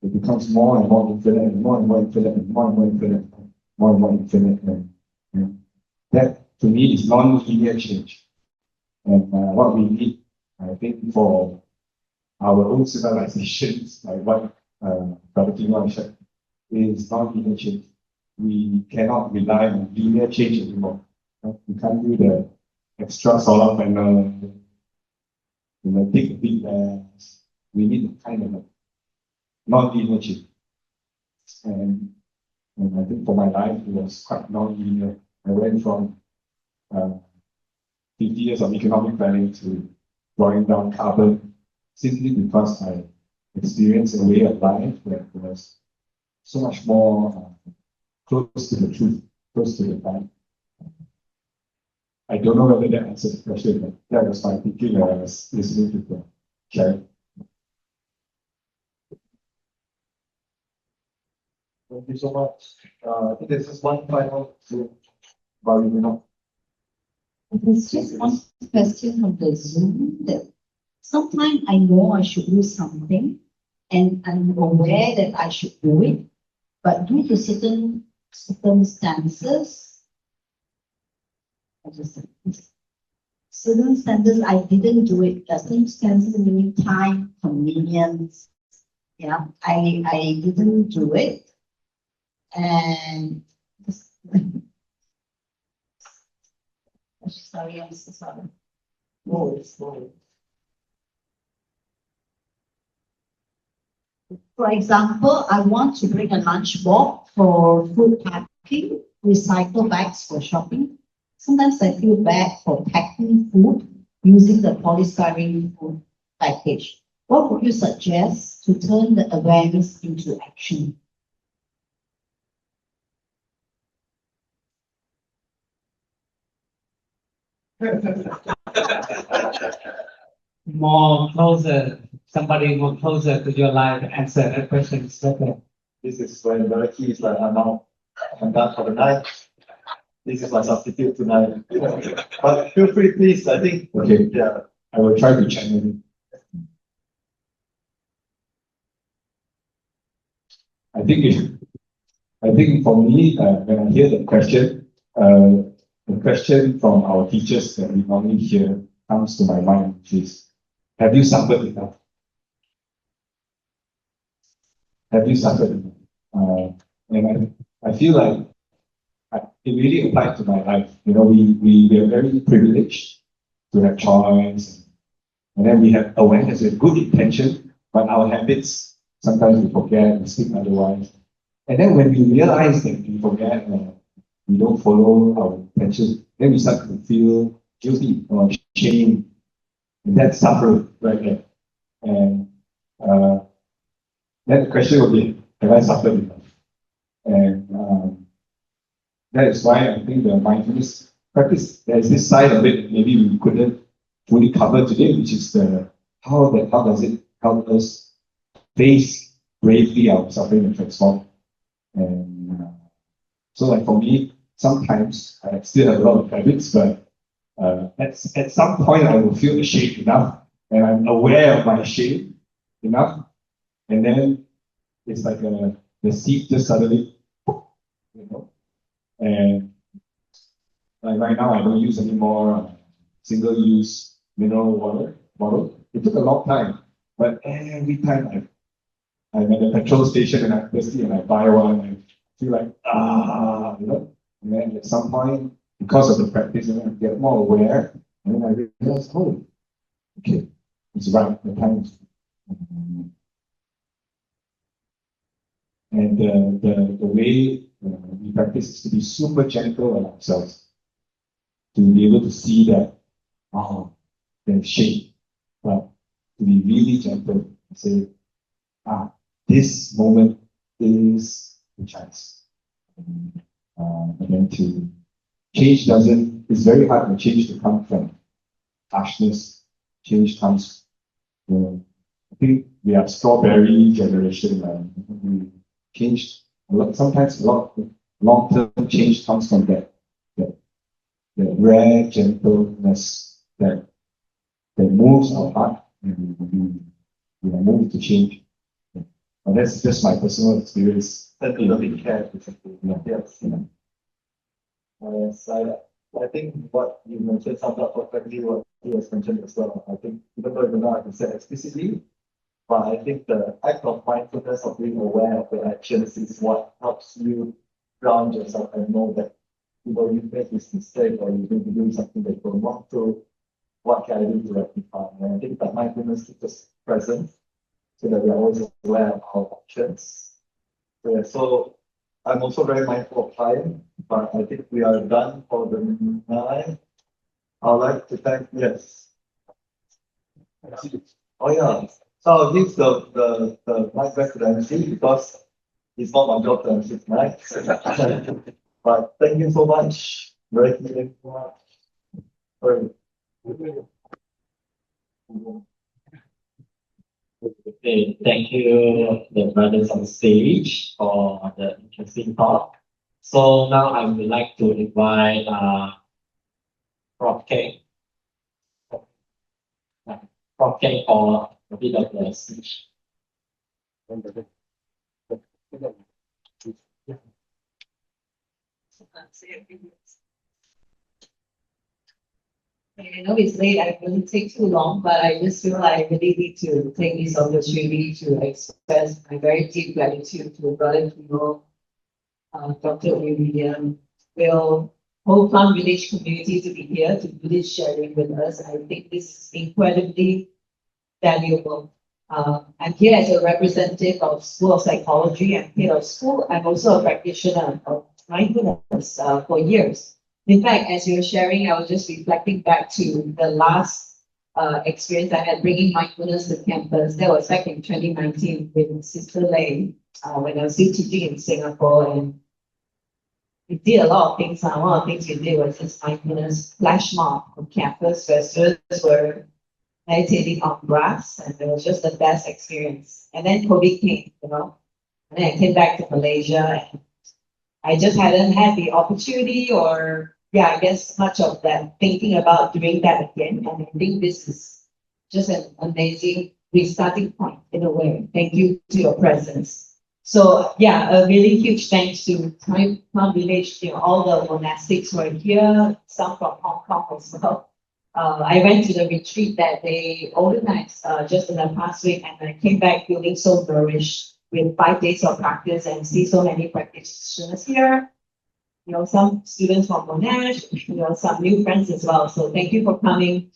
it becomes more and more infinite and more and more infinite and more and more infinite, more and more infinite. And that to me is non-linear change. And what we need, I think, for our own civilizations, like what Bro Ky Ngo said, is non-linear change. We cannot rely on linear change anymore. We can't do the extra solar panel, take a big bags. We need a kind of non-linear change. And I think for my life, it was quite non-linear. I went from 50 years of economic planning to drawing down carbon simply because I experienced a way of life that was so much more close to the truth, close to the time. I don't know whether that answers the question, but that was my thinking when I was listening to the sharing. Thank you so much. I think there's just one final thing about you. There's just one question on the Zoom that sometimes I know I should do something and I'm aware that I should do it, but due to certain circumstances, I didn't do it. The circumstances meaning time, convenience. Yeah, I didn't do it. And sorry, I'm so sorry. Slowly. For example, I want to bring a lunch box for food packing, recycle bags for shopping. Sometimes I feel bad for packing food using the polystyrene food package. What would you suggest to turn the awareness into action? Somebody more closer to your life answer that question is better. This is when Bro Ky is like, I'm done for the night. This is my substitute tonight. But feel free, please. I think, Okay, yeah. I will try to channel it. I think for me, when I hear the question from our teachers that we normally hear comes to my mind, which is, have you suffered enough? Have you suffered enough? And I feel like it really applied to my life. We are very privileged to have choice, and then we have awareness, we have good intention, but our habits, sometimes we forget, we speak otherwise. And then when we realize that we forget, we don't follow our intention, then we start to feel guilty or shame. And that's suffering right there. And then the question will be, have I suffered enough? And that is why I think the mindfulness practice, there's this side of it maybe we couldn't fully cover today, which is how does it help us face bravely our suffering and transform. And so like for me, sometimes I still have a lot of habits, but at some point I will feel ashamed enough, and I'm aware of my shame enough, and then it's like the seed just suddenly, and like right now I don't use any more single-use mineral water bottle. It took a long time, But every time I'm at the petrol station and I'm thirsty and I buy one, I feel like, you know, and then at some point, because of the practice, I get more aware, and then I realize, oh, okay, it's right, the time is. And the way we practice is to be super gentle on ourselves, to be able to see that, oh, there's shape, but to be really gentle and say, this moment is the chance. And then it's very hard for change to come from harshness. Change comes, I think we are strawberry generation, we changed a lot, sometimes a lot of long-term change comes from that rare gentleness that moves our heart and we are moved to change. And that's just my personal experience. Tend to love it care, basically. Yes. Yes, I think what you mentioned sums up perfectly what he has mentioned as well. I think even though you're not said explicitly, but I think the act of mindfulness of being aware of your actions is what helps you ground yourself and know that you made this mistake or you need to do something that you don't want to. What can I do to rectify? And I think that mindfulness keeps us present so that we are always aware of our options. So I'm also very mindful of time, but I think we are done for the night. I'd like to thank, yes. Oh yeah. So I'll give the mic back to the MC because it's not my job to MC tonight. But thank you so much. Very clear. Sorry. Okay, thank you, the brothers on stage, for the interesting talk. So now I would like to invite Prof. K. Prof. K for a bit of the speech. I know it's late, I wouldn't take too long, but I just feel like I really need to take this opportunity to express my very deep gratitude to Brother Ky Ngo, Dr. Ooi Wee Liam, Will, whole Plum Village community to be here to do this sharing with us. I think this is incredibly valuable. I'm here as a representative of School of Psychology. I'm here of school. I'm also a practitioner of mindfulness for years. In fact, as you were sharing, I was just reflecting back to the last experience I had bringing mindfulness to campus. That was back in 2019 with Sister Lei, when I was still teaching in Singapore. And we did a lot of things. One of the things we did was this mindfulness flash mob on campus where students were meditating on grass, and it was just the best experience. And then COVID came, and then I came back to Malaysia, and I just hadn't had the opportunity or I guess much of that thinking about doing that again. And I think this is just an amazing restarting point in a way. Thank you to your presence. So a really huge thanks to Plum Village, all the monastics who are here, some from Hong Kong as well. I went to the retreat that they organized just in the past week, and I came back feeling so nourished with 5 days of practice and see so many practitioners here. Some students from Monash, some new friends as well. So thank you for coming.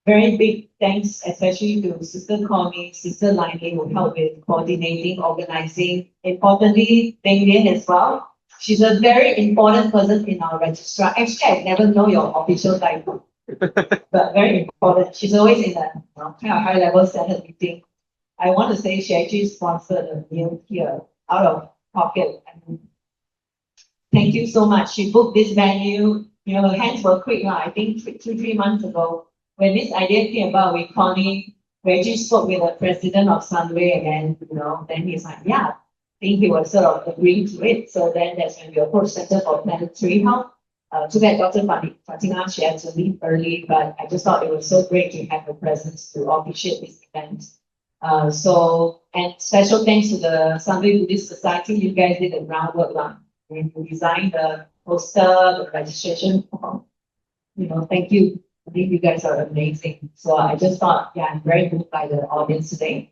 Very big thanks, especially to Sister Connie, Sister Liney, who helped with coordinating, organizing. Importantly, Beng Lian as well. She's a very important person in our registrar. Actually, I never know your official title, but very important. She's always in a kind of high-level Senate meeting. I want to say she actually sponsored a meal here out of pocket. Thank you so much. She booked this venue. Her hands were quick. I think 2-3 months ago, when this idea came about with Connie, we actually spoke with the president of Sunway, and then he's like, I think he was sort of agreeing to it. So then that's when we approached Center for Planetary Health. Too bad Dr. Fatima, she had to leave early, but I just thought it was so great to have her presence to officiate this event. And special thanks to the Sunway Buddhist Society. You guys did the groundwork. You designed the poster, the registration form. Thank you. I think you guys are amazing. So I just thought, yeah, I'm very moved by the audience today.